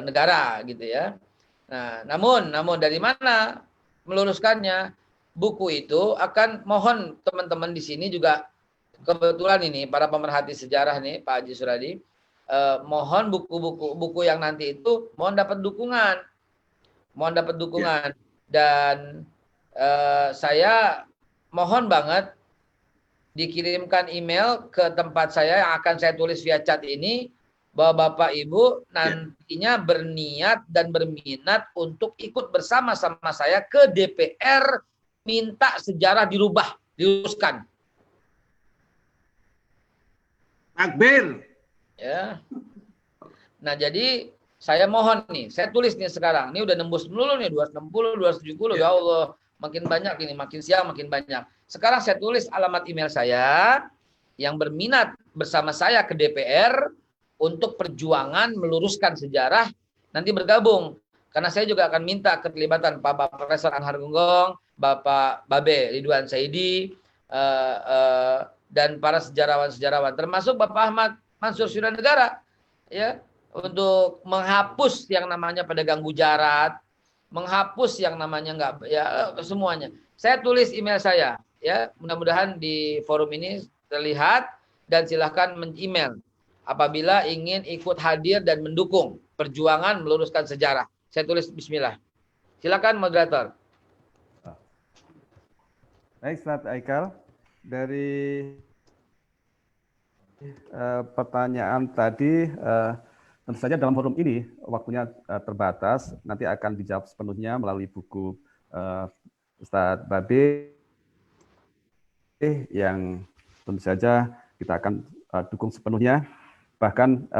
negara gitu ya. Nah, namun dari mana meluruskannya? Buku itu akan mohon teman-teman di sini juga, kebetulan ini para pemerhati sejarah nih Pak Haji Suradi, mohon buku yang nanti itu mohon dapat dukungan. Ya. Dan saya mohon banget dikirimkan email ke tempat saya yang akan saya tulis via chat ini, bahwa Bapak Ibu nantinya berniat dan berminat untuk ikut bersama-sama saya ke DPR minta sejarah diluruskan. Takbir. Ya. Nah, jadi saya mohon nih, saya tulis nih sekarang. Ini udah nembus dulu nih 260, 270. Ya Allah, makin banyak ini, makin siang makin banyak. Sekarang saya tulis alamat email saya yang berminat bersama saya ke DPR untuk perjuangan meluruskan sejarah, nanti bergabung. Karena saya juga akan minta keterlibatan Pak Profesor Anhar Gonggong, Bapak Babe Ridwan Saidi, dan para sejarawan-sejarawan, termasuk Bapak Ahmad Mansur Suranegara, ya, untuk menghapus yang namanya pedagang gujarat, menghapus yang namanya semuanya. Saya tulis email saya, ya, mudah-mudahan di forum ini terlihat, dan silahkan men-email apabila ingin ikut hadir dan mendukung perjuangan meluruskan sejarah. Saya tulis bismillah. Silakan moderator. Baik, Ustaz Aikal, dari pertanyaan tadi, tentu saja dalam forum ini waktunya terbatas, nanti akan dijawab sepenuhnya melalui buku Ustadz Babe yang tentu saja kita akan dukung sepenuhnya. Bahkan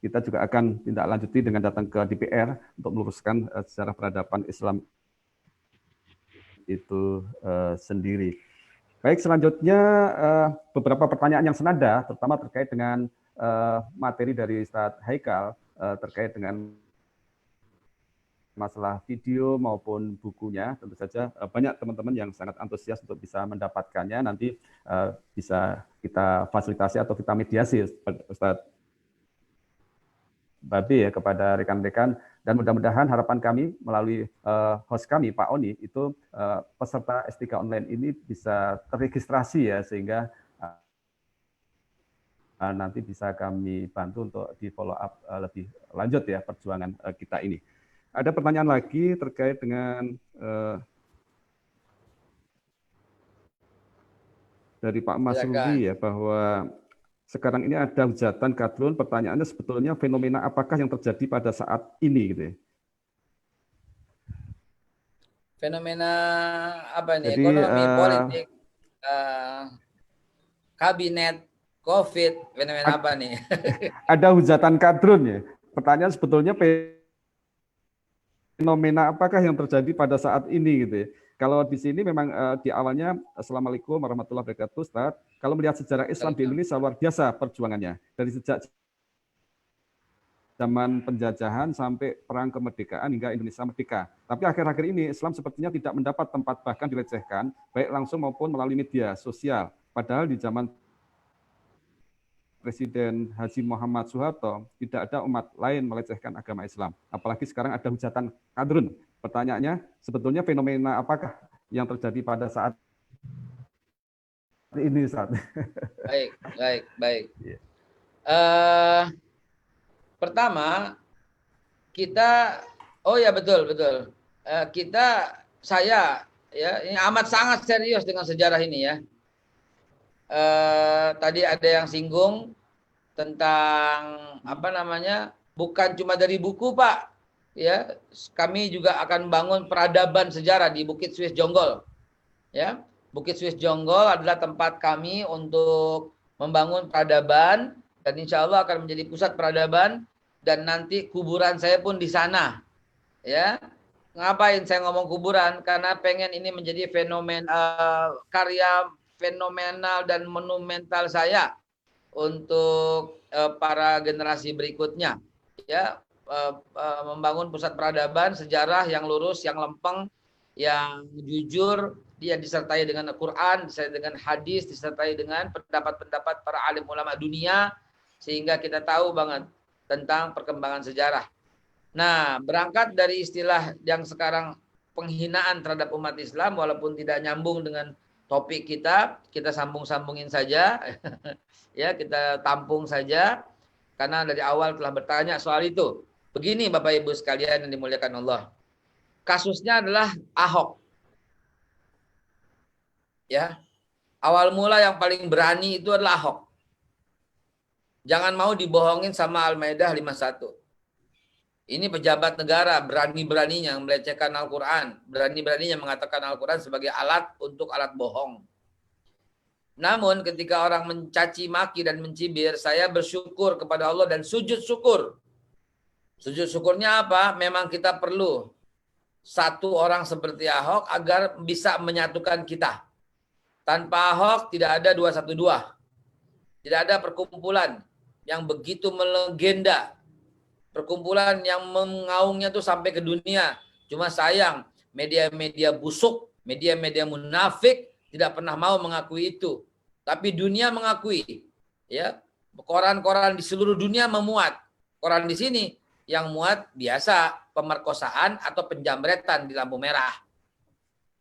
kita juga akan tindak lanjuti dengan datang ke DPR untuk meluruskan sejarah peradaban Islam itu sendiri. Baik, selanjutnya beberapa pertanyaan yang senada, terutama terkait dengan materi dari Ustadz Haikal terkait dengan masalah video maupun bukunya. Tentu saja banyak teman-teman yang sangat antusias untuk bisa mendapatkannya. Nanti bisa kita fasilitasi atau kita mediasi Ustadz Babe ya kepada rekan-rekan, dan mudah-mudahan harapan kami melalui host kami Pak Oni itu peserta S3 online ini bisa terregistrasi ya, sehingga nanti bisa kami bantu untuk di follow up lebih lanjut ya perjuangan kita ini. Ada pertanyaan lagi terkait dengan dari Pak Mas Rudi ya, bahwa sekarang ini ada hujatan kadrun, pertanyaannya sebetulnya fenomena apakah yang terjadi pada saat ini gitu ya? Fenomena apa nih? Jadi, ekonomi, politik, kabinet, COVID, fenomena apa nih? Ada hujatan kadrun ya. Pertanyaan sebetulnya fenomena apakah yang terjadi pada saat ini gitu ya. Kalau di sini memang di awalnya, Assalamualaikum warahmatullahi wabarakatuh, Ustaz. Kalau melihat sejarah Islam di Indonesia luar biasa perjuangannya. Dari sejak zaman penjajahan sampai perang kemerdekaan hingga Indonesia merdeka. Tapi akhir-akhir ini Islam sepertinya tidak mendapat tempat, bahkan dilecehkan, baik langsung maupun melalui media sosial. Padahal di zaman Presiden Haji Muhammad Soeharto, tidak ada umat lain melecehkan agama Islam. Apalagi sekarang ada hujatan kadrun. Pertanyaannya, sebetulnya fenomena apakah yang terjadi pada saat ini, Ustaz? Baik. Pertama, kita, oh ya betul. Saya ini amat sangat serius dengan sejarah ini ya. Tadi ada yang singgung tentang bukan cuma dari buku, Pak. Ya, kami juga akan bangun peradaban sejarah di Bukit Swiss Jonggol. Ya, Bukit Swiss Jonggol adalah tempat kami untuk membangun peradaban dan insya Allah akan menjadi pusat peradaban dan nanti kuburan saya pun di sana. Ya, ngapain saya ngomong kuburan? Karena pengen ini menjadi karya fenomenal dan monumental saya untuk para generasi berikutnya, ya, membangun pusat peradaban sejarah yang lurus, yang lempeng, yang jujur, dia disertai dengan Al-Quran, disertai dengan hadis, disertai dengan pendapat-pendapat para alim ulama dunia, sehingga kita tahu banget tentang perkembangan sejarah. Nah, berangkat dari istilah yang sekarang penghinaan terhadap umat Islam, walaupun tidak nyambung dengan topik kita sambung-sambungin saja, ya, kita tampung saja, karena dari awal telah bertanya soal itu. Begini Bapak Ibu sekalian yang dimuliakan Allah, kasusnya adalah Ahok. Ya, awal mula yang paling berani itu adalah Ahok. Jangan mau dibohongin sama Al-Maidah 51. Ini pejabat negara berani-beraninya melecehkan Al-Quran, berani-beraninya mengatakan Al-Quran sebagai alat untuk alat bohong. Namun ketika orang mencaci maki dan mencibir, saya bersyukur kepada Allah dan sujud syukur. Sujud syukurnya apa? Memang kita perlu satu orang seperti Ahok agar bisa menyatukan kita. Tanpa Ahok tidak ada 212. Tidak ada perkumpulan yang begitu melegenda. Perkumpulan yang mengaungnya tuh sampai ke dunia. Cuma sayang, media-media busuk, media-media munafik tidak pernah mau mengakui itu. Tapi dunia mengakui. Ya, koran-koran di seluruh dunia memuat. Koran di sini yang muat biasa pemerkosaan atau penjamretan di lampu merah.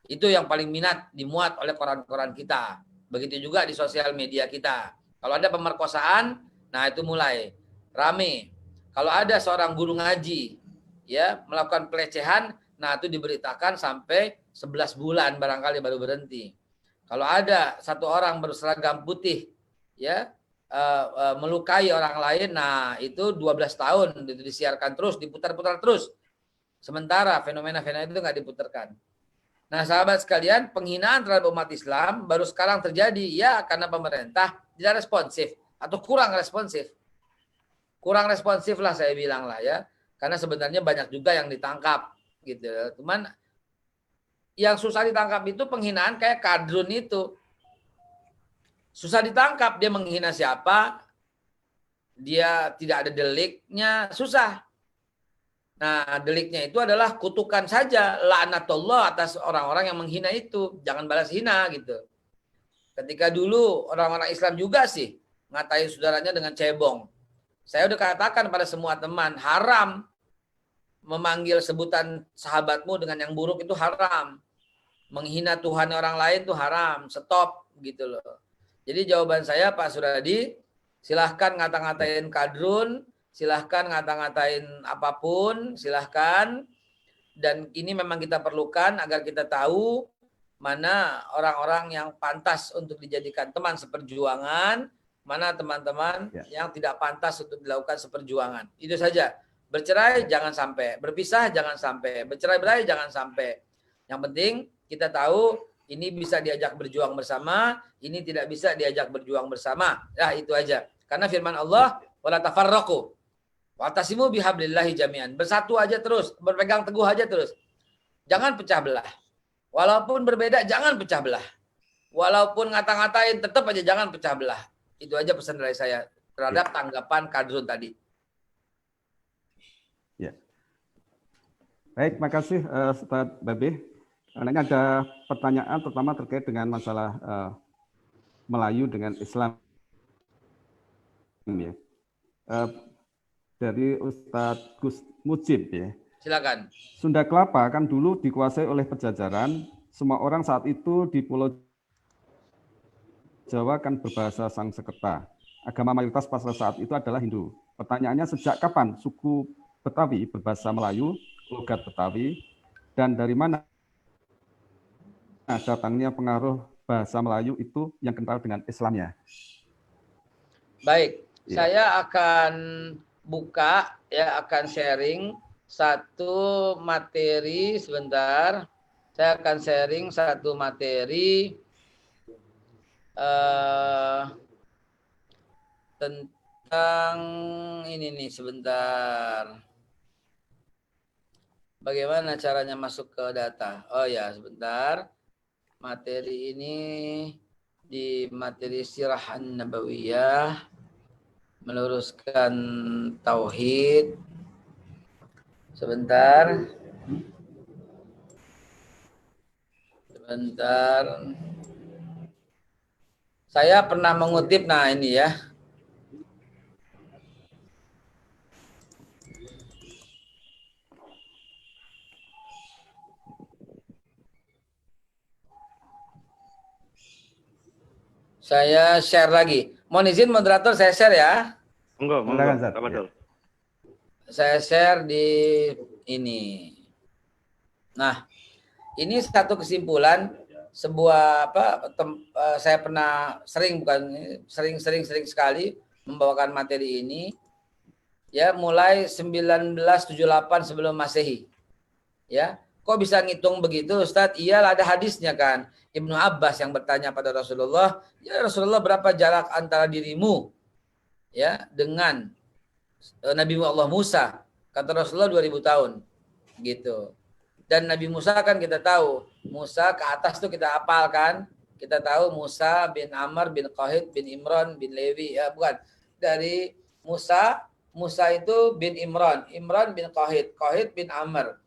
Itu yang paling minat dimuat oleh koran-koran kita. Begitu juga di sosial media kita. Kalau ada pemerkosaan, nah itu mulai rame. Kalau ada seorang guru ngaji, ya, melakukan pelecehan, nah itu diberitakan sampai 11 bulan barangkali baru berhenti. Kalau ada satu orang berseragam putih, ya, melukai orang lain, nah itu 12 tahun itu disiarkan terus, diputar-putar terus. Sementara fenomena-fenomena itu nggak diputarkan. Nah, sahabat sekalian, penghinaan terhadap umat Islam baru sekarang terjadi, ya, karena pemerintah tidak responsif atau kurang responsif. Kurang responsif lah saya bilang lah ya. Karena sebenarnya banyak juga yang ditangkap gitu. Cuman yang susah ditangkap itu penghinaan kayak kadrun itu. Susah ditangkap, dia menghina siapa? Dia tidak ada deliknya, susah. Nah, deliknya itu adalah kutukan saja, laknatullah atas orang-orang yang menghina itu. Jangan balas hina gitu. Ketika dulu orang-orang Islam juga sih ngatain saudaranya dengan cebong. Saya udah katakan pada semua teman, haram memanggil sebutan sahabatmu dengan yang buruk itu haram. Menghina Tuhan orang lain itu haram. Stop gitu loh. Jadi jawaban saya Pak Suradi, silahkan ngata-ngatain kadrun, silahkan ngata-ngatain apapun, silahkan. Dan ini memang kita perlukan agar kita tahu mana orang-orang yang pantas untuk dijadikan teman seperjuangan, mana teman-teman yang tidak pantas untuk dilakukan seperjuangan. Itu saja. Bercerai jangan sampai, berpisah jangan sampai, bercerai-berai jangan sampai. Yang penting kita tahu ini bisa diajak berjuang bersama, ini tidak bisa diajak berjuang bersama. Nah, itu aja. Karena firman Allah, wala tafarraqu. Wa'tasimu bihablillahi jami'an. Bersatu aja terus, berpegang teguh aja terus. Jangan pecah belah. Walaupun berbeda, jangan pecah belah. Walaupun ngata-ngatain, tetap aja jangan pecah belah. Itu aja pesan dari saya terhadap tanggapan Kadrun tadi. Ya. Baik, makasih Ustaz Babe. Ini ada pertanyaan pertama terkait dengan masalah Melayu dengan Islam. Ya. Dari Ustadz Gus Mujib ya. Silakan. Sunda Kelapa kan dulu dikuasai oleh Pajajaran. Semua orang saat itu di Pulau Jawa kan berbahasa Sangsekerta. Agama mayoritas pada saat itu adalah Hindu. Pertanyaannya, sejak kapan suku Betawi berbahasa Melayu, logat Betawi, dan dari mana datangnya pengaruh bahasa Melayu itu yang kental dengan Islamnya? Baik, saya akan buka, ya, akan sharing satu materi sebentar. Saya akan sharing satu materi tentang ini nih sebentar. Bagaimana caranya masuk ke data? Oh ya, sebentar. Materi ini di materi Sirah An-Nabawiyah, meluruskan tauhid. Sebentar. Saya pernah mengutip, nah ini ya. Saya share lagi. Mohon izin moderator, saya share ya. Monggo, Pak Badul. Saya share di ini. Nah, ini satu kesimpulan sebuah saya pernah sering sekali membawakan materi ini ya, mulai 1978 sebelum Masehi. Ya, kok bisa ngitung begitu, Ustadz? Iyalah, ada hadisnya kan. Ibnu Abbas yang bertanya pada Rasulullah, "Ya Rasulullah, berapa jarak antara dirimu ya dengan Nabi Allah Musa?" Kata Rasulullah 2000 tahun. Gitu. Dan Nabi Musa kan kita tahu, Musa ke atas tuh kita hafal kan? Kita tahu Musa bin Amr bin Qahid bin Imran bin Lewi, ya bukan. Dari Musa itu bin Imran bin Qahid bin Amr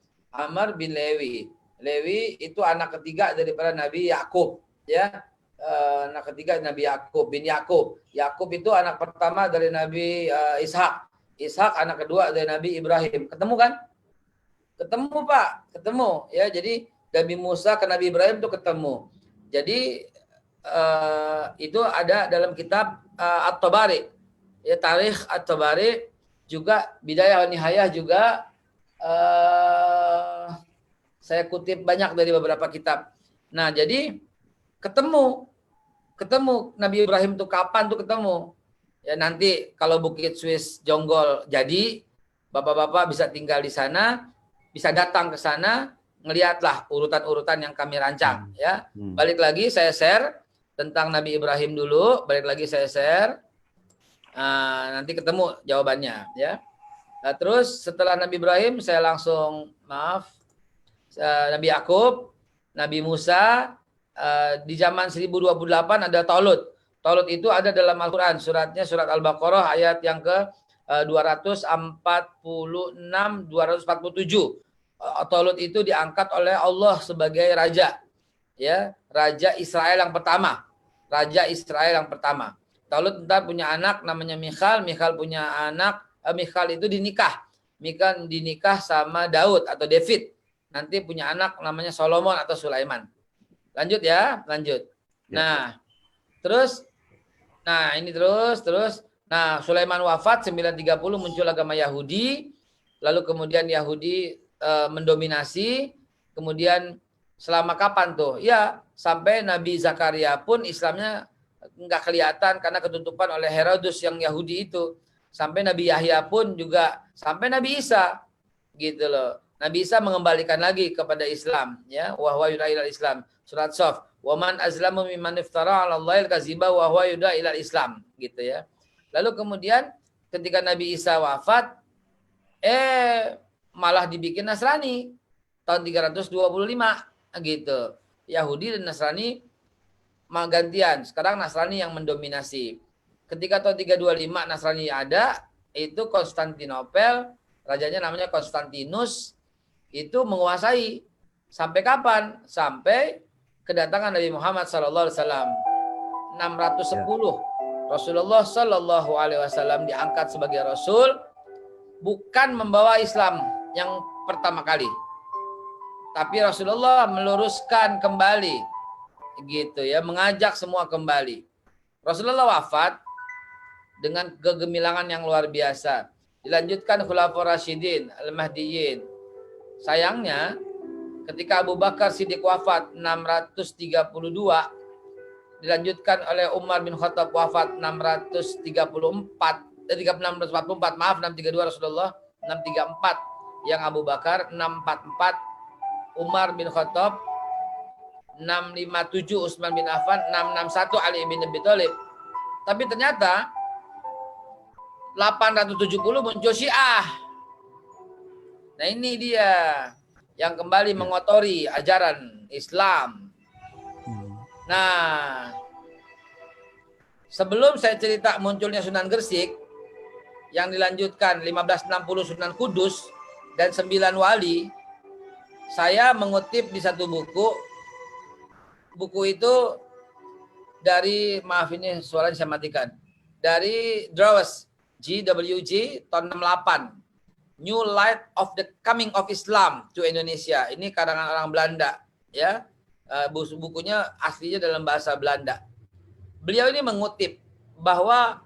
bin Lewi. Lewi itu anak ketiga daripada Nabi Yakub, ya. Anak ketiga Nabi Yakub bin Yakub. Yakub itu anak pertama dari Nabi Ishak. Ishak anak kedua dari Nabi Ibrahim. Ketemu kan? Ketemu, Pak. Ketemu, ya. Jadi Nabi Musa ke Nabi Ibrahim itu ketemu. Jadi itu ada dalam kitab At-Tabari. Ya, Tarikh At-Tabari, juga Bidayah wa Nihayah juga saya kutip banyak dari beberapa kitab. Nah, jadi ketemu Nabi Ibrahim tuh kapan tuh ketemu? Ya, nanti kalau Bukit Swiss Jonggol jadi, Bapak-bapak bisa tinggal di sana, bisa datang ke sana, ngelihatlah urutan-urutan yang kami rancang, ya. Balik lagi saya share tentang Nabi Ibrahim dulu, balik lagi saya share. Nanti ketemu jawabannya, ya. Nah, terus setelah Nabi Ibrahim saya langsung Nabi Yakub, Nabi Musa, di zaman 1028 ada Talut. Talut itu ada dalam Al-Quran, suratnya surat Al-Baqarah ayat yang ke 246, 247. Talut itu diangkat oleh Allah sebagai raja, ya, raja Israel yang pertama. Talut ntar punya anak namanya Michal punya anak, Michal itu dinikah sama Daud atau David. Nanti punya anak namanya Solomon atau Sulaiman. Lanjut ya. Nah, terus nah, Sulaiman wafat 930, muncul agama Yahudi. Lalu kemudian Yahudi mendominasi. Kemudian selama kapan tuh? Ya, sampai Nabi Zakaria pun Islamnya nggak kelihatan karena ketutupan oleh Herodus yang Yahudi itu. Sampai Nabi Yahya pun juga, sampai Nabi Isa gitu loh. Nabi Isa mengembalikan lagi kepada Islam, ya, wa huwa yud'a ilal Islam. Surat Shaf, wa man azlamu mimman iftara 'ala Allahil kadziba wa huwa yud'a ilal Islam, gitu ya. Lalu kemudian ketika Nabi Isa wafat, Malah dibikin Nasrani tahun 325 gitu. Yahudi dan Nasrani gantian. Sekarang Nasrani yang mendominasi. Ketika tahun 325 Nasrani ada, itu Konstantinopel, rajanya namanya Konstantinus, itu menguasai. Sampai kapan? Sampai kedatangan Nabi Muhammad SAW. 610. Rasulullah SAW diangkat sebagai Rasul, bukan membawa Islam yang pertama kali. Tapi Rasulullah meluruskan kembali. Gitu ya, mengajak semua kembali. Rasulullah wafat dengan kegemilangan yang luar biasa. Dilanjutkan Khulafaur Rasyidin, Al-Mahdiyyin. Sayangnya, ketika Abu Bakar Siddiq wafat 632, dilanjutkan oleh Umar bin Khattab wafat 644, maaf 632 Rasulullah, 634 yang Abu Bakar, 644 Umar bin Khattab, 657 Utsman bin Affan, 661 Ali bin Abi Thalib. Tapi ternyata 870 muncul Syiah. Nah ini dia yang kembali mengotori ajaran Islam. Nah, sebelum saya cerita munculnya Sunan Gresik, yang dilanjutkan 1560 Sunan Kudus dan 9 wali, saya mengutip di satu buku. Buku itu dari, maaf ini suaranya saya matikan, dari Drawes, GWG, tahun 68. New Light of the Coming of Islam to Indonesia. Ini karangan orang Belanda, ya. Bukunya aslinya dalam bahasa Belanda. Beliau ini mengutip bahwa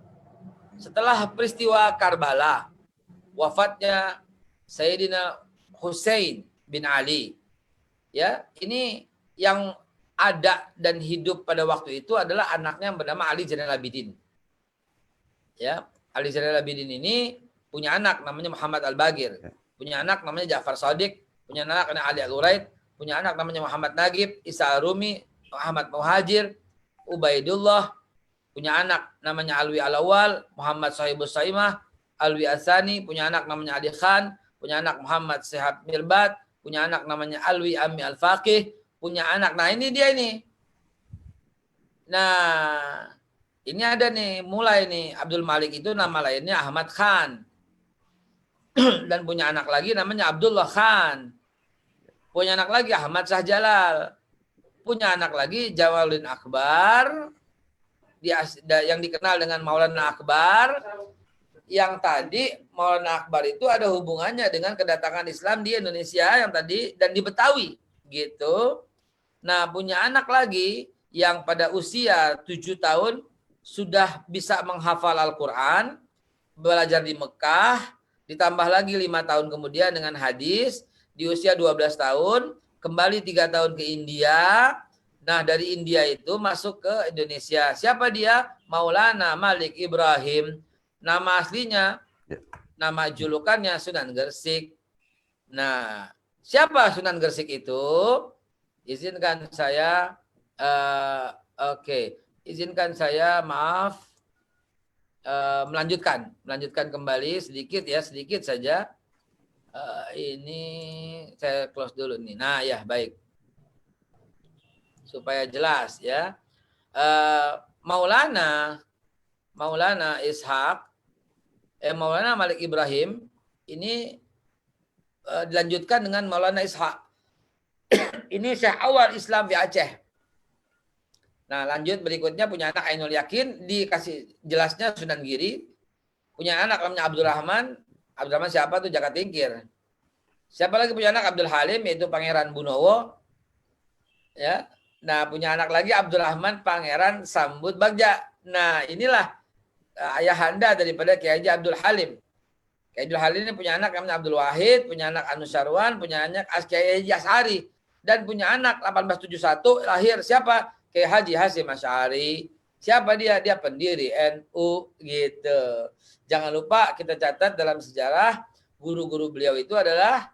setelah peristiwa Karbala, wafatnya Sayyidina Hussein bin Ali, ya, ini yang ada dan hidup pada waktu itu adalah anaknya yang bernama Ali Zainal Abidin. Ya, Ali Zainal Abidin ini punya anak namanya Muhammad Al-Bagir, punya anak namanya Ja'far Shadiq, punya anak namanya Ali Al-Uraid, punya anak namanya Muhammad Nagib, Isa Al-Rumi, Muhammad Muhajir, Ubaidullah, punya anak namanya Alwi Al-Awwal, Muhammad Sahibus Saimah, Alwi Asani, punya anak namanya Ali Khan, punya anak Muhammad Sehab Mirbat, punya anak namanya Alwi Ami Al-Faqih, punya anak. Nah ini dia ini. Nah ini ada nih, mulai nih Abdul Malik itu nama lainnya Ahmad Khan. Dan punya anak lagi namanya Abdullah Khan. Punya anak lagi Ahmad Shah Jalal. Punya anak lagi Jamaluddin Akbar. Yang dikenal dengan Maulana Akbar. Yang tadi Maulana Akbar itu ada hubungannya dengan kedatangan Islam di Indonesia yang tadi dan di Betawi. Gitu. Nah punya anak lagi yang pada usia 7 tahun sudah bisa menghafal Al-Quran, belajar di Mekah, ditambah lagi 5 tahun kemudian dengan hadis, di usia 12 tahun, kembali 3 tahun ke India. Nah dari India itu masuk ke Indonesia. Siapa dia? Maulana Malik Ibrahim. Nama aslinya, nama julukannya Sunan Gresik. Nah siapa Sunan Gresik itu? Izinkan saya, izinkan saya, maaf, melanjutkan kembali sedikit ya, sedikit saja. Ini saya close dulu nih. Nah ya baik, supaya jelas ya. Maulana Ishaq, Maulana Malik Ibrahim ini dilanjutkan dengan Maulana Ishaq. Ini Syekh awal Islam di Aceh. Nah lanjut berikutnya punya anak Ainul Yakin, dikasih jelasnya Sunan Giri. Punya anak namanya Abdurrahman. Abdurrahman siapa tuh? Jaka Tingkir. Siapa lagi punya anak? Abdul Halim, yaitu Pangeran Bunowo. Ya. Nah punya anak lagi Abdurrahman Pangeran Sambut Bagja. Nah inilah ayahanda daripada Kiai Haji Abdul Halim. Kiai Abdul Halim ini punya anak namanya Abdul Wahid, punya anak Anus Syarwan, punya anak Kiai Haji Asy'ari, dan punya anak 1871 lahir siapa? Kiai Haji Hasyim Asy'ari. Siapa dia? Dia pendiri NU gitu. Jangan lupa kita catat dalam sejarah guru-guru beliau itu adalah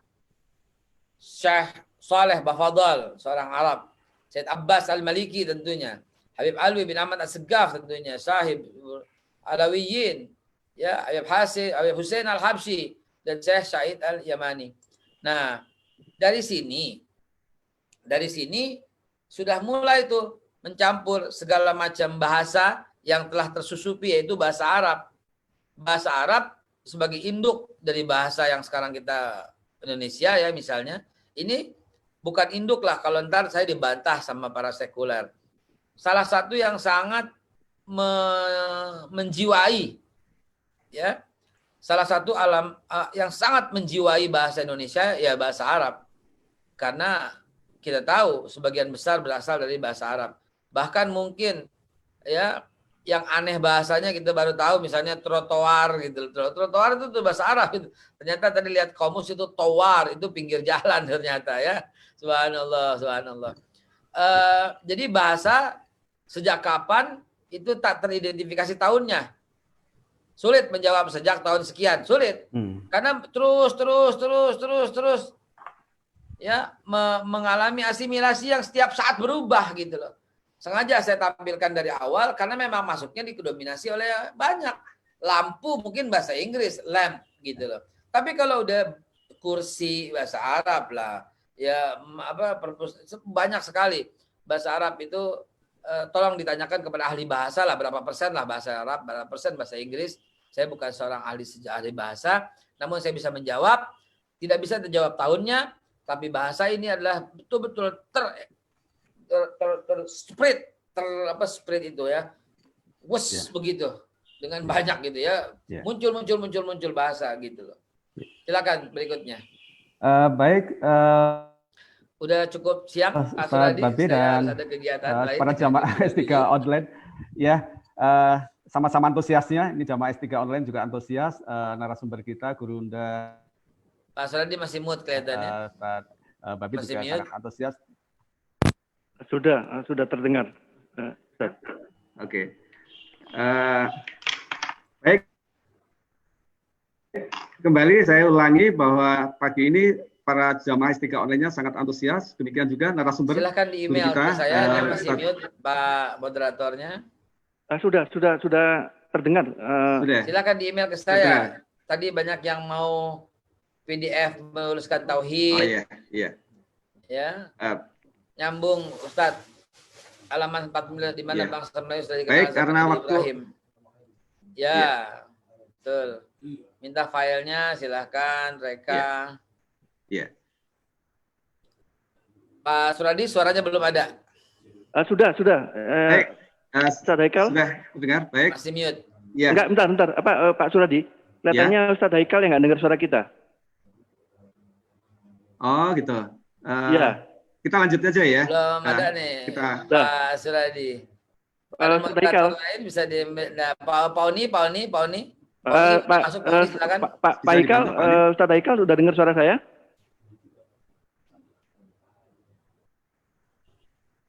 Syekh Saleh Bafadal, seorang Arab. Syed Abbas Al-Maliki tentunya. Habib Alwi bin Ahmad As-Segaf tentunya. Sahib Alawiyin. Ya, Habib Husain Al-Habsyi. dan Syekh Syahid Al-Yamani. Nah, dari sini sudah mulai tuh mencampur segala macam bahasa yang telah tersusupi, yaitu bahasa Arab. Bahasa Arab sebagai induk dari bahasa yang sekarang kita Indonesia ya misalnya, ini bukan induk lah kalau ntar saya dibantah sama para sekuler. Salah satu yang sangat menjiwai ya, salah satu yang sangat menjiwai bahasa Indonesia ya bahasa Arab, karena kita tahu sebagian besar berasal dari bahasa Arab. Bahkan mungkin ya yang aneh bahasanya kita baru tahu, misalnya trotoar gitu. Trotoar itu tuh bahasa Arab gitu. Ternyata tadi lihat kamus itu towar, itu pinggir jalan ternyata ya. Subhanallah, subhanallah. Jadi bahasa sejak kapan itu tak teridentifikasi tahunnya. Sulit menjawab sejak tahun sekian, sulit. Karena terus ya mengalami asimilasi yang setiap saat berubah gitu loh. Sengaja saya tampilkan dari awal karena memang masuknya didominasi oleh banyak. Lampu mungkin bahasa Inggris, lamp gitu loh. Tapi kalau udah kursi bahasa Arab lah, ya banyak sekali bahasa Arab itu. Tolong ditanyakan kepada ahli bahasa lah, berapa persen lah bahasa Arab, berapa persen bahasa Inggris. Saya bukan seorang ahli bahasa, namun saya bisa menjawab. Tidak bisa terjawab tahunnya, tapi bahasa ini adalah betul-betul spread itu ya, begitu dengan banyak gitu ya, muncul bahasa gitu loh. Silakan berikutnya. Baik. Udah cukup siang, Pak Suradi, dan ada kegiatan lain. Para jamaah S3 online, ya sama-sama antusiasnya. Ini jamaah S3 online juga antusias. Narasumber kita, Guru Unda. Pak Suradi masih mood kelihatannya. Pak Babi masih juga sangat antusias. Sudah terdengar. Oke. Baik. Kembali saya ulangi bahwa pagi ini para jamaah S3 online-nya sangat antusias. Demikian juga narasumber. Silahkan di email ke saya, masih mute Pak moderatornya. Sudah terdengar. Sudah. Silakan di email ke saya. Tadi banyak yang mau PDF meluluskan tauhid. Oh iya. Ya. Nyambung Ustadz. Halaman 49 di mana bangsa Melayu sudah dikenal. Baik, karena waktu Ibrahim. Ya. Betul. Minta filenya silahkan Reka. Iya. Pak Suradi, suaranya belum ada. Sudah. Baik. Ustaz Haikal. Sudah dengar, baik. Masih mute. Ya. Enggak, bentar. Pak Suradi, kelihatannya Ustaz Haikal yang nggak dengar suara kita. Oh, gitu. Iya. Kita lanjut aja ya. Belum ada nih. Pak Suradi. Kalau moderator lain bisa di Pak Oni. Masuk silakan. Pak Haikal, Ustaz Haikal sudah dengar suara saya?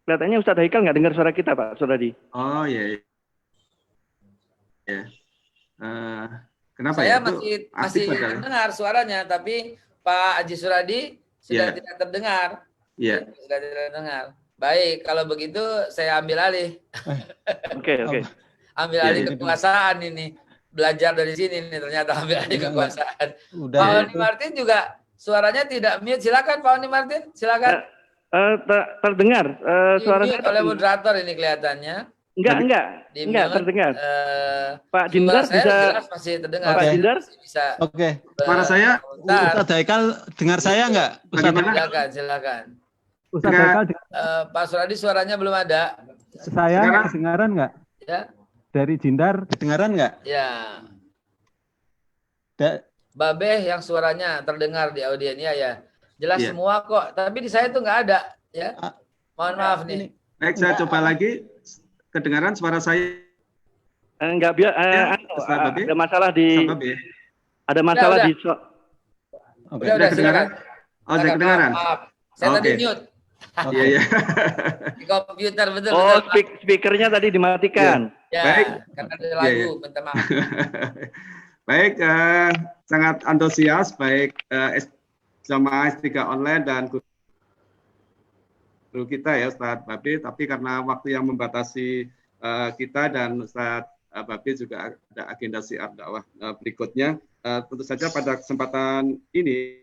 Kelihatannya Ustadz Haikal nggak dengar suara kita, Pak Suradi. Oh iya. Kenapa saya ya? masih mendengar suaranya, tapi Pak Haji Suradi sudah tidak terdengar. Iya. Sudah tidak terdengar. Baik, kalau begitu saya ambil alih. Oke. Ambil alih kekuasaan ini. Belajar dari sini nih ternyata ambil alih kekuasaan. Pak Oni Martin juga suaranya tidak mute. Silakan Pak Oni Martin, silakan. Terdengar suara saya oleh moderator ini kelihatannya. Enggak terdengar. Pak Dindar bisa masih terdengar. Pak Dindar bisa. Oke. Suara saya Ustaz Haikal dengar saya enggak? Silakan. Ustaz Haikal Pak Suradi suaranya belum ada. Saya kedengaran enggak? Ya. Dari Jindar kedengaran enggak? Ya. Babeh yang suaranya terdengar di audiennya ya. Jelas semua kok, tapi di saya tuh nggak ada, ya. Mohon maaf nih. Baik, saya coba lagi. Kedengaran suara saya? Enggak ada masalah di. Ada masalah di. Udah silakan. Oh, saya kedengaran. Maaf. Saya tadi mute. Iya. Di komputer betul. Oh, speakernya tadi dimatikan. Ya, baik. Karena ada lagu, minta maaf. Baik, sangat antusias, baik jamaah S3 online dan guru kita ya Ustadz Babi, tapi karena waktu yang membatasi kita dan Ustadz Babe juga ada agenda siar dakwah berikutnya. Tentu saja pada kesempatan ini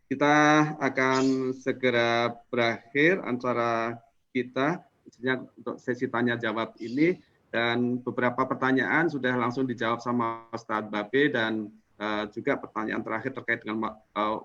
kita akan segera berakhir antara kita, misalnya untuk sesi tanya jawab ini, dan beberapa pertanyaan sudah langsung dijawab sama Ustadz Babe, dan juga pertanyaan terakhir terkait dengan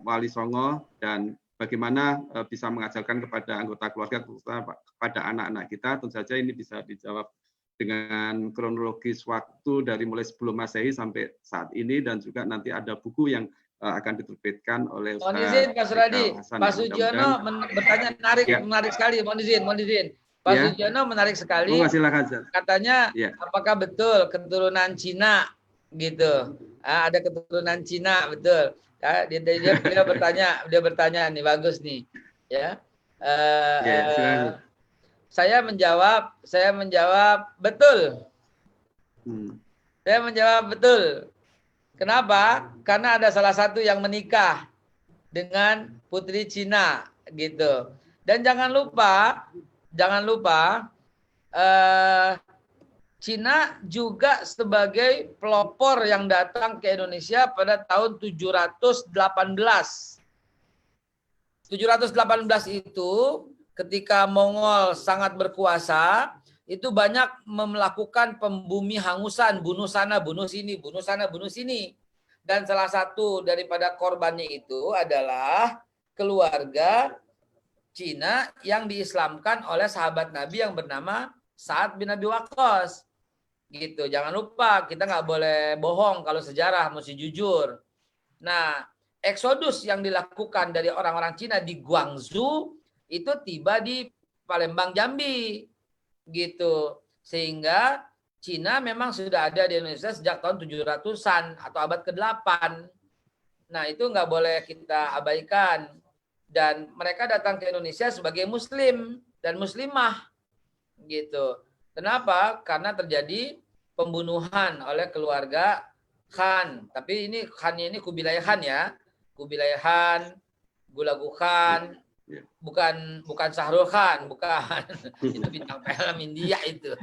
Wali Songo dan bagaimana bisa mengajarkan kepada anggota keluarga, kepada anak-anak kita. Tentu saja ini bisa dijawab dengan kronologis waktu dari mulai sebelum Masehi sampai saat ini, dan juga nanti ada buku yang akan diterbitkan oleh Mohon izin Pak Suradi, Pak Sugiono bertanya menarik sekali. Mohon izin. Pak Sugiono menarik sekali. Katanya apakah betul keturunan Cina gitu? Ada keturunan Cina, betul. Ya, dia bertanya nih, bagus nih. Ya. Saya menjawab betul. Saya menjawab betul. Kenapa? Karena ada salah satu yang menikah dengan putri Cina gitu. Dan jangan lupa Cina juga sebagai pelopor yang datang ke Indonesia pada tahun 718. 718 itu ketika Mongol sangat berkuasa, itu banyak melakukan pembumi hangusan, bunuh sana, bunuh sini, bunuh sana, bunuh sini. Dan salah satu daripada korbannya itu adalah keluarga Cina yang diislamkan oleh sahabat Nabi yang bernama Sa'ad bin Abi Waqqas. Gitu. Jangan lupa, kita nggak boleh bohong kalau sejarah, mesti jujur. Nah, eksodus yang dilakukan dari orang-orang Cina di Guangzhou itu tiba di Palembang, Jambi. Gitu. Sehingga Cina memang sudah ada di Indonesia sejak tahun 700-an atau abad ke-8. Nah, itu nggak boleh kita abaikan. Dan mereka datang ke Indonesia sebagai muslim dan muslimah. Gitu. Kenapa? Karena terjadi pembunuhan oleh keluarga Khan. Tapi ini Khannya ini Kubilai Khan ya. Kubilai Khan, Gulagu Khan, bukan Sahrul Khan, bukan. Itu bintang film India itu.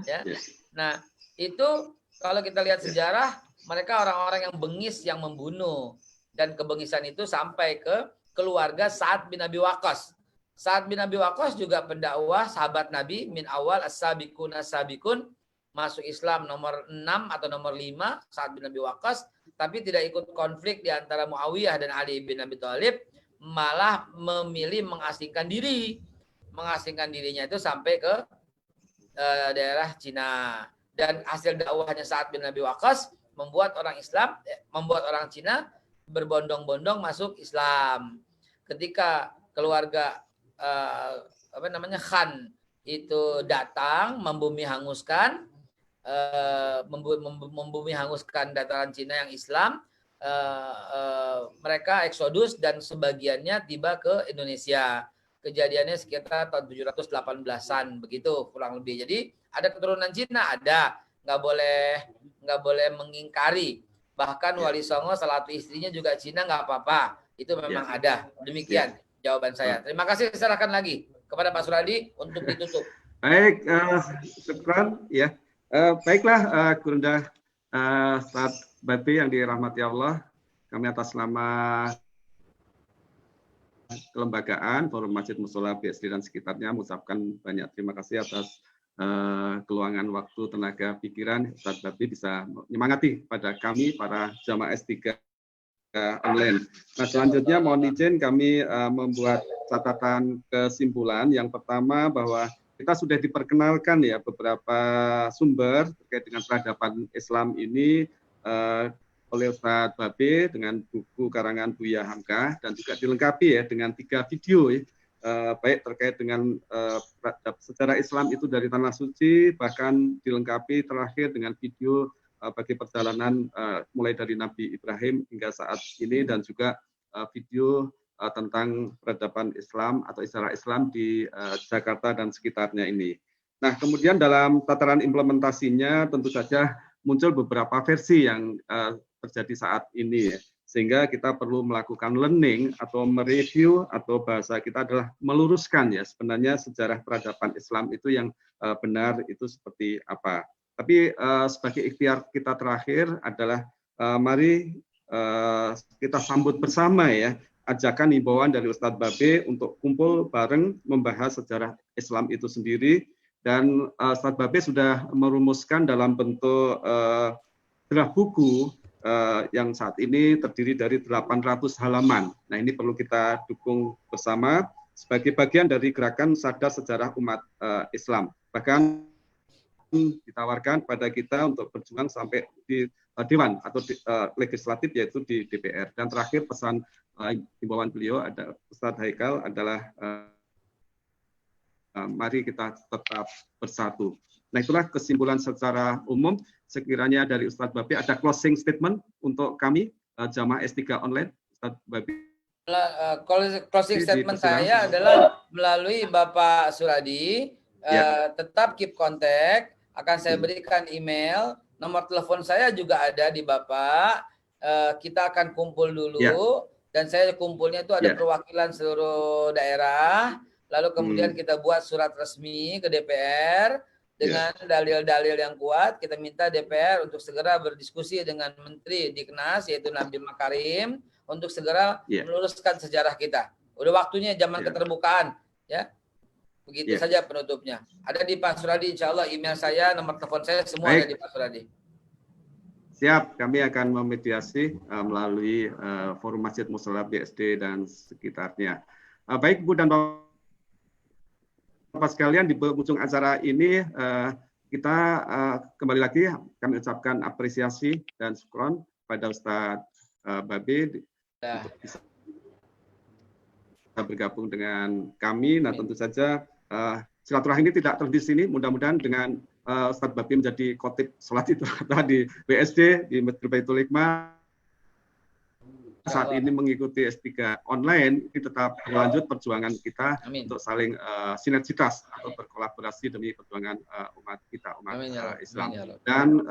Ya. Nah, itu kalau kita lihat sejarah, mereka orang-orang yang bengis yang membunuh, dan kebengisan itu sampai ke keluarga Sa'ad bin Abi Waqqas. Sa'ad bin Abi Waqqas juga pendakwah sahabat Nabi min awal as-sabiqun as-sabiqun, masuk Islam nomor 6 atau nomor 5 Sa'ad bin Abi Waqqas, tapi tidak ikut konflik di antara Muawiyah dan Ali bin Abi Thalib, malah memilih mengasingkan diri. Mengasingkan dirinya itu sampai ke daerah Cina. Dan hasil dakwahnya Sa'ad bin Abi Waqqas membuat orang Islam, membuat orang Cina berbondong-bondong masuk Islam. Ketika keluarga Khan itu datang membumi hanguskan dataran Cina yang Islam, mereka eksodus dan sebagiannya tiba ke Indonesia. Kejadiannya sekitar tahun 718-an begitu kurang lebih. Jadi ada keturunan Cina, ada, nggak boleh mengingkari. Bahkan Wali Songo salah satu istrinya juga Cina, nggak apa-apa. Itu memang ada. Demikian jawaban saya. Terima kasih, serahkan lagi kepada Pak Suradi untuk ditutup. Baik, syukran ya. Baiklah, Gurunda Ustadz Babe yang dirahmati Allah, kami atas nama kelembagaan Forum Masjid Mushola BSD dan sekitarnya mengucapkan banyak terima kasih atas keluangan waktu, tenaga, pikiran. Ustadz Babe bisa menyemangati pada kami para jamaah S3 online. Nah, selanjutnya mohon izin kami membuat catatan kesimpulan. Yang pertama bahwa kita sudah diperkenalkan ya beberapa sumber terkait dengan peradaban Islam ini oleh Ustadz Babe dengan buku karangan Buya Hamka, dan juga dilengkapi ya dengan 3 video ya, baik terkait dengan sejarah Islam itu dari Tanah Suci, bahkan dilengkapi terakhir dengan video bagi perjalanan mulai dari Nabi Ibrahim hingga saat ini, dan juga video tentang peradaban Islam atau istilah Islam di Jakarta dan sekitarnya ini. Nah, kemudian dalam tataran implementasinya tentu saja muncul beberapa versi yang terjadi saat ini. sehingga kita perlu melakukan learning atau mereview, atau bahasa kita adalah meluruskan ya sebenarnya sejarah peradaban Islam itu yang benar itu seperti apa. Tapi sebagai ikhtiar kita terakhir adalah mari kita sambut bersama ya ajakan himbauan dari Ustadz Babe untuk kumpul bareng membahas sejarah Islam itu sendiri, dan Ustadz Babe sudah merumuskan dalam bentuk draft buku yang saat ini terdiri dari 800 halaman. Nah, ini perlu kita dukung bersama sebagai bagian dari gerakan sadar sejarah umat Islam. Bahkan ditawarkan pada kita untuk berjuang sampai di Dewan atau legislatif, yaitu di DPR. Dan terakhir pesan himbauan beliau ada Ustadz Haikal adalah mari kita tetap bersatu. Nah, itulah kesimpulan secara umum. Sekiranya dari Ustadz Babe ada closing statement untuk kami jamaah S3 online, Ustadz Babe. Closing statement saya adalah melalui Bapak Suradi, tetap keep contact, akan saya berikan email, nomor telepon saya juga ada di Bapak. Kita akan kumpul dulu, dan saya kumpulnya itu ada perwakilan seluruh daerah, lalu kemudian kita buat surat resmi ke DPR dengan dalil-dalil yang kuat. Kita minta DPR untuk segera berdiskusi dengan Menteri Diknas, yaitu Nadiem Makarim, untuk segera meluruskan sejarah kita. Udah waktunya zaman keterbukaan, ya. Begitu saja penutupnya. Ada di Pak Suradi, insya Allah email saya, nomor telepon saya, semua ada di Pak Suradi. Siap, kami akan memediasi melalui forum Masjid Mushola BSD dan sekitarnya. Baik Bu dan Bapak sekalian, di ujung acara ini kita kembali lagi kami ucapkan apresiasi dan syukron pada Ustadz Babe untuk bisa bergabung dengan kami. Nah, tentu saja silaturahmi ini tidak terhenti di sini. Mudah-mudahan dengan Ustadz Babe menjadi khotib sholat itu di BSD di Masjid Baitul Hikmah saat ini mengikuti S3 online, ini tetap berlanjut perjuangan kita untuk saling sinergitas atau berkolaborasi demi perjuangan umat kita, umat Islam. Dan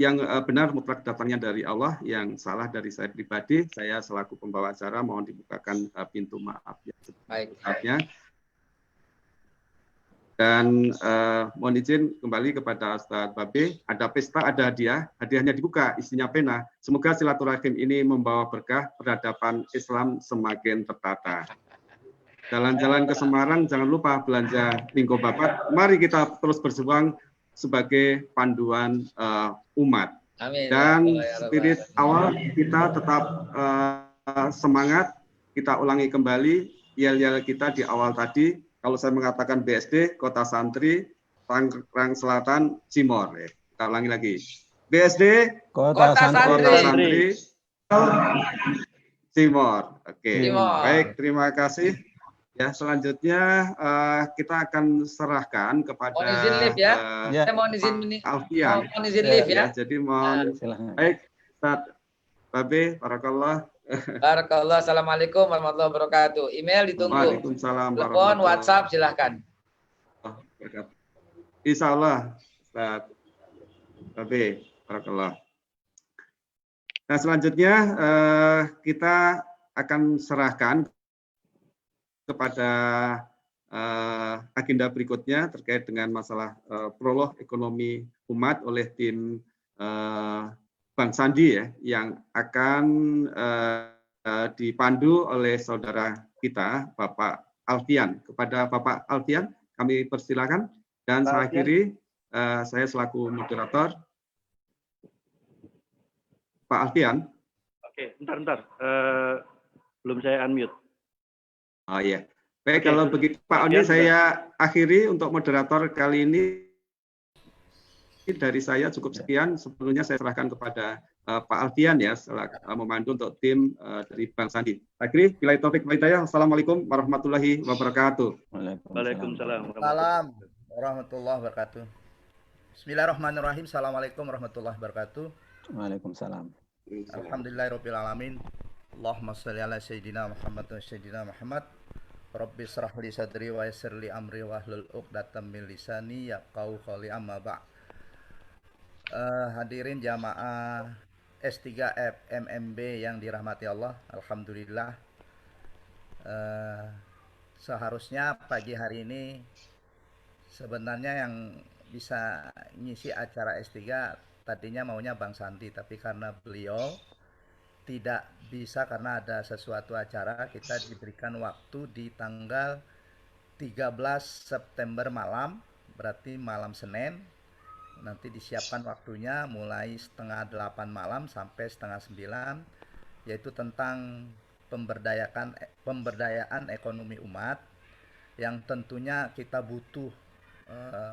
yang benar mutlak datangnya dari Allah, yang salah dari saya pribadi. Saya selaku pembawa acara mohon dibukakan pintu maaf yang sebetulnya. Dan mohon izin kembali kepada Ustadz Babe, ada pesta, ada hadiah, hadiahnya dibuka, isinya pena. Semoga silaturahim ini membawa berkah, peradaban Islam semakin tertata. Jalan-jalan ke Semarang, jangan lupa belanja Minggu Babat. Mari kita terus berjuang sebagai panduan umat. Amin. Dan spirit awal kita tetap semangat, kita ulangi kembali yel-yel kita di awal tadi. Kalau saya mengatakan BSD, Kota Santri, Tangerang Selatan, Cimor. Kita ulangi lagi. BSD, Kota Santri, Cimor. Oke, baik, terima kasih. Ya, selanjutnya kita akan serahkan kepada mohon izin live ya. Saya mohon izin Alfian. Mohon izin live ya. Jadi mohon baik, Ustaz Babe, barakallah. Barakallah. Assalamualaikum warahmatullahi wabarakatuh. Email ditunggu. Waalaikumsalam. Telepon, WhatsApp silahkan. Insya Allah, Ustaz Babe, barakallah. Nah, selanjutnya kita akan serahkan kepada agenda berikutnya terkait dengan masalah prolog ekonomi umat oleh tim Bang Sandi ya, yang akan dipandu oleh saudara kita Bapak Alfian. Kepada Bapak Alfian kami persilakan, dan saya akhiri saya selaku moderator. Pak Alfian. Oke, bentar. Belum saya unmute. Oh iya. Baik, kalau begitu Pak Oni saya akhiri untuk moderator kali ini. Dari saya cukup sekian. Sebelumnya saya serahkan kepada Pak Alfian ya, memandu untuk tim dari Bang Sandi. Akhiri, bila taufik wa hidayah. Assalamualaikum warahmatullahi wabarakatuh. Waalaikumsalam warahmatullahi wabarakatuh. Bismillahirrahmanirrahim. Assalamualaikum warahmatullahi wabarakatuh. Waalaikumsalam. Alhamdulillahirabbil alamin. Allahumma shalli ala sayyidina Muhammad wa sayyidina Muhammad. Rabbi shrah li sadri wa yassir li amri wahlul 'uqdatam min lisani yafqahu qawli, amma ba'd. hadirin jamaah S3 FMMB yang dirahmati Allah, alhamdulillah. Seharusnya pagi hari ini sebenarnya yang bisa ngisi acara S3 tadinya maunya Bang Sandi, tapi karena beliau tidak bisa karena ada sesuatu acara, kita diberikan waktu di tanggal 13 September malam, berarti malam Senin. Nanti disiapkan waktunya mulai setengah 8 malam sampai setengah 9, yaitu tentang pemberdayaan ekonomi umat, yang tentunya kita butuh.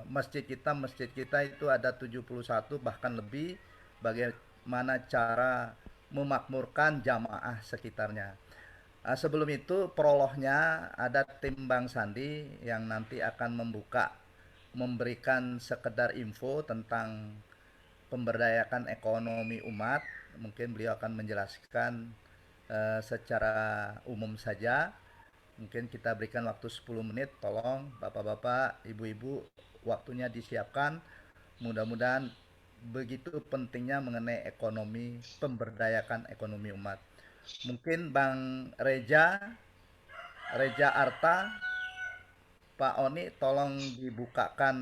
Masjid kita itu ada 71 bahkan lebih, bagaimana cara memakmurkan jamaah sekitarnya. Sebelum itu prolognya ada tim Bang Sandi yang nanti akan memberikan sekedar info tentang pemberdayaan ekonomi umat. Mungkin beliau akan menjelaskan secara umum saja. Mungkin kita berikan waktu 10 menit, tolong Bapak-bapak, Ibu-ibu, waktunya disiapkan. Mudah-mudahan begitu pentingnya mengenai ekonomi, pemberdayaan ekonomi umat. Mungkin Bang Reja Arta, Pak Oni, tolong dibukakan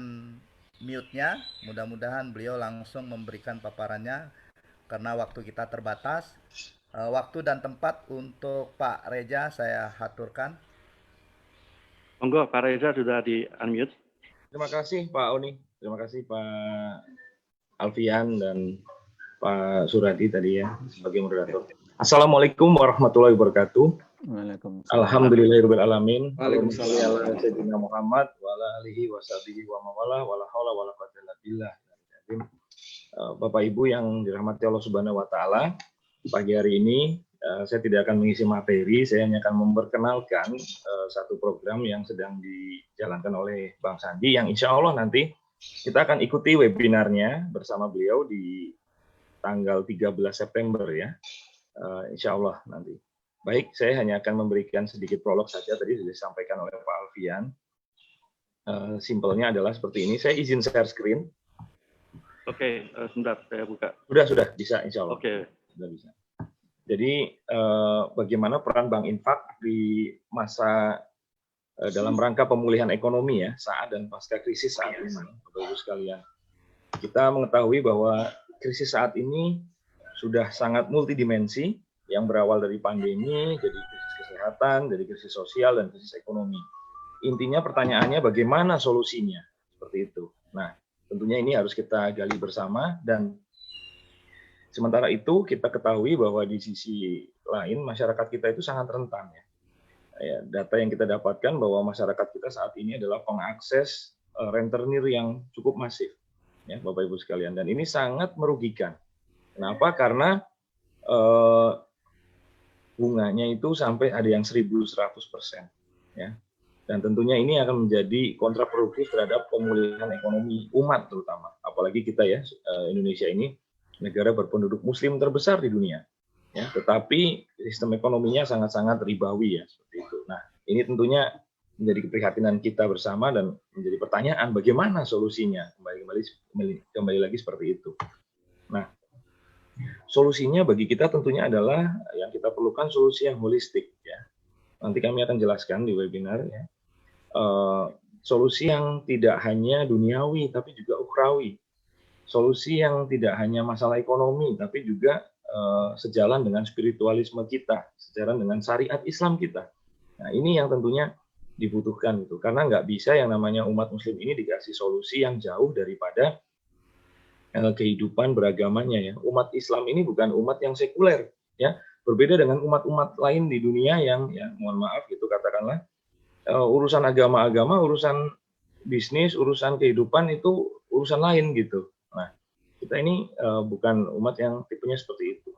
mute-nya. Mudah-mudahan beliau langsung memberikan paparannya karena waktu kita terbatas. Waktu dan tempat untuk Pak Reja saya haturkan. Monggo, Pak Reza sudah di-unmute. Terima kasih Pak Oni, terima kasih Pak Alfian dan Pak Suradi tadi ya sebagai moderator. Assalamualaikum warahmatullahi wabarakatuh. Waalaikumsalam. Alhamdulillahirabbil alamin. Waalaikumsalam. Sayyidina Muhammad wa ala alihi wa sahbihi wa mawala wa la haula wa la quwwata illa billah. Bapak Ibu yang dirahmati Allah Subhanahu wa taala, pagi hari ini saya tidak akan mengisi materi, saya hanya akan memperkenalkan satu program yang sedang dijalankan oleh Bang Sandi, yang insya Allah nanti kita akan ikuti webinarnya bersama beliau di tanggal 13 September ya, insya Allah nanti. Baik, saya hanya akan memberikan sedikit prolog saja, tadi sudah disampaikan oleh Pak Alfian. Simpelnya adalah seperti ini, saya izin share screen. Oke, sebentar saya buka. Sudah, bisa insya Allah. Oke. Sudah bisa. Jadi bagaimana peran Bank Infak di masa dalam rangka pemulihan ekonomi ya, saat dan pasca krisis saat ini, Bapak Ibu sekalian. Kita mengetahui bahwa krisis saat ini sudah sangat multidimensi, yang berawal dari pandemi, jadi krisis kesehatan, dari krisis sosial, dan krisis ekonomi. Intinya pertanyaannya bagaimana solusinya, seperti itu. Nah, tentunya ini harus kita gali bersama, dan sementara itu kita ketahui bahwa di sisi lain masyarakat kita itu sangat rentan ya. Data yang kita dapatkan bahwa masyarakat kita saat ini adalah pengakses rentenir yang cukup masif ya Bapak Ibu sekalian, dan ini sangat merugikan. Kenapa? Karena bunganya itu sampai ada yang 1.100% ya. Dan tentunya ini akan menjadi kontraproduktif terhadap pemulihan ekonomi umat terutama. Apalagi kita ya, Indonesia ini negara berpenduduk muslim terbesar di dunia. Ya, tetapi sistem ekonominya sangat-sangat ribawi ya, seperti itu. Nah, ini tentunya menjadi keprihatinan kita bersama dan menjadi pertanyaan bagaimana solusinya. Kembali lagi seperti itu. Nah, solusinya bagi kita tentunya adalah yang kita perlukan solusi yang holistik ya. Nanti kami akan jelaskan di webinar ya. Solusi yang tidak hanya duniawi tapi juga ukhrawi. Solusi yang tidak hanya masalah ekonomi tapi juga sejalan dengan spiritualisme kita, sejalan dengan syariat Islam kita. Nah, ini yang tentunya dibutuhkan itu. Karena nggak bisa yang namanya umat muslim ini dikasih solusi yang jauh daripada kehidupan beragamanya ya. Umat Islam ini bukan umat yang sekuler ya, berbeda dengan umat-umat lain di dunia yang ya mohon maaf gitu katakanlah urusan agama-agama, urusan bisnis, urusan kehidupan itu urusan lain gitu. Nah, kita ini bukan umat yang tipenya seperti itu.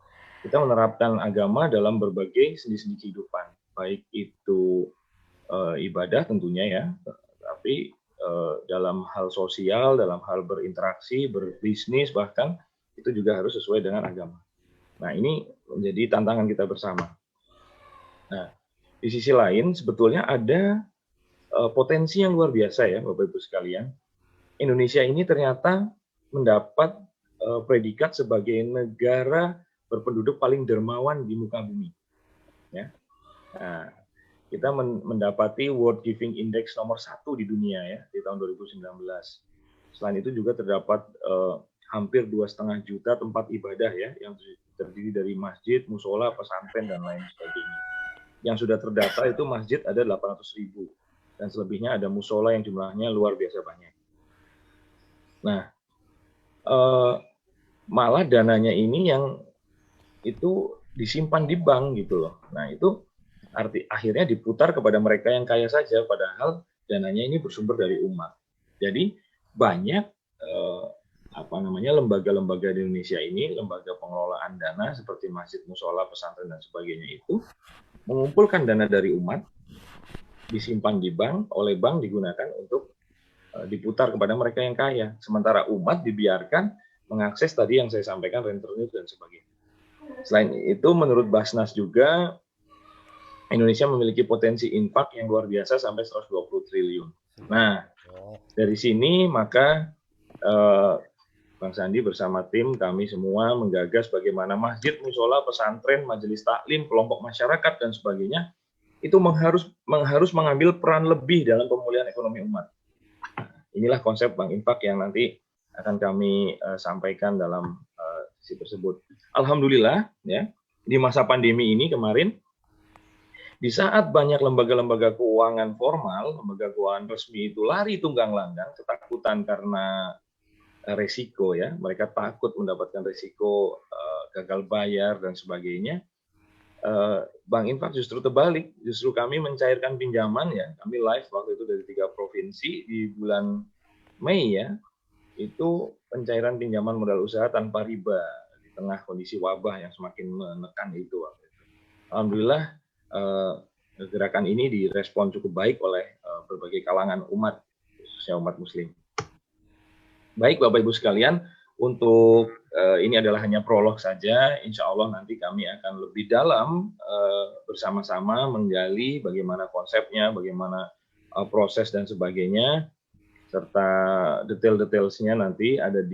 Kita menerapkan agama dalam berbagai sendi-sendi kehidupan, baik itu ibadah tentunya ya, tapi dalam hal sosial, dalam hal berinteraksi, berbisnis, bahkan itu juga harus sesuai dengan agama. Nah, ini menjadi tantangan kita bersama. Nah, di sisi lain sebetulnya ada potensi yang luar biasa ya Bapak Ibu sekalian. Indonesia ini ternyata mendapat predikat sebagai negara berpenduduk paling dermawan di muka bumi. Ya. Nah, kita mendapati World Giving Index nomor 1 di dunia ya di tahun 2019. Selain itu juga terdapat hampir 2,5 juta tempat ibadah ya yang terdiri dari masjid, musola, pesantren dan lain sebagainya. Yang sudah terdata itu masjid ada 800.000 dan selebihnya ada musola yang jumlahnya luar biasa banyak. Nah, malah dananya ini yang itu disimpan di bank gitu loh. Nah, itu akhirnya diputar kepada mereka yang kaya saja, padahal dananya ini bersumber dari umat. Jadi banyak lembaga-lembaga di Indonesia ini, lembaga pengelolaan dana seperti masjid, musola, pesantren dan sebagainya itu mengumpulkan dana dari umat, disimpan di bank, oleh bank digunakan untuk diputar kepada mereka yang kaya. Sementara umat dibiarkan mengakses tadi yang saya sampaikan, rentenir dan sebagainya. Selain itu, menurut Basnas juga, Indonesia memiliki potensi infak yang luar biasa sampai 120 triliun. Nah, dari sini maka Bang Sandi bersama tim kami semua menggagas bagaimana masjid, musola, pesantren, majelis taklim, kelompok masyarakat dan sebagainya itu harus mengambil peran lebih dalam pemulihan ekonomi umat. Inilah konsep Bank Infak yang nanti akan kami sampaikan dalam sesi tersebut. Alhamdulillah ya, di masa pandemi ini kemarin, di saat banyak lembaga-lembaga keuangan formal, lembaga keuangan resmi itu lari tunggang langgang, ketakutan karena resiko ya, mereka takut mendapatkan resiko gagal bayar dan sebagainya. Bank Infak justru terbalik, justru kami mencairkan pinjaman ya, kami live waktu itu dari 3 provinsi di bulan Mei ya, itu pencairan pinjaman modal usaha tanpa riba di tengah kondisi wabah yang semakin menekan itu. Alhamdulillah gerakan ini direspon cukup baik oleh berbagai kalangan umat, khususnya umat Muslim. Baik Bapak Ibu sekalian, untuk ini adalah hanya prolog saja. Insya Allah nanti kami akan lebih dalam bersama-sama menggali bagaimana konsepnya, bagaimana proses dan sebagainya, serta detail-detailsnya nanti ada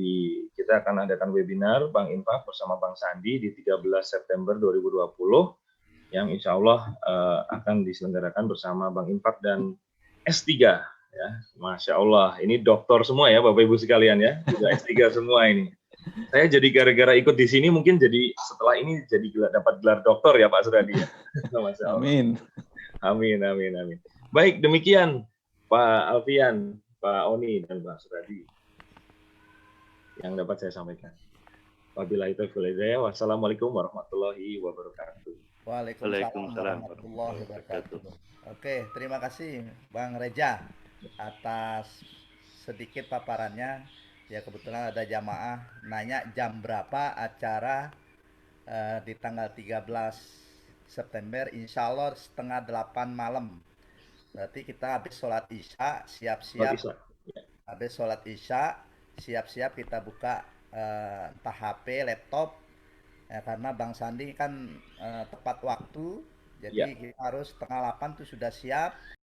kita akan adakan webinar Bank Infak bersama Bang Sandi di 13 September 2020 yang insya Allah akan diselenggarakan bersama Bank Infak dan S3 ya. Masya Allah, ini doktor semua ya Bapak Ibu sekalian ya, sudah S3 semua ini. Saya jadi gara-gara ikut di sini mungkin jadi setelah ini jadi dapat gelar doktor ya Pak Suradi ya. Masya Allah. Amin. Amin, amin, amin. Baik, demikian Pak Alfian, Pak Oni dan Pak Suradi yang dapat saya sampaikan. Wabillahi taufiq wal hidayah. Wassalamualaikum warahmatullahi wabarakatuh. Waalaikumsalam warahmatullahi wabarakatuh. Oke, terima kasih Bang Reja atas sedikit paparannya. Ya kebetulan ada jamaah nanya jam berapa acara di tanggal 13 September, insya Allah 7:30 malam. Berarti kita habis sholat isya, siap-siap. Habis sholat isya, siap-siap kita buka entah HP, laptop. Ya, karena Bang Sandi kan tepat waktu, jadi kita harus 7:30 tuh sudah siap.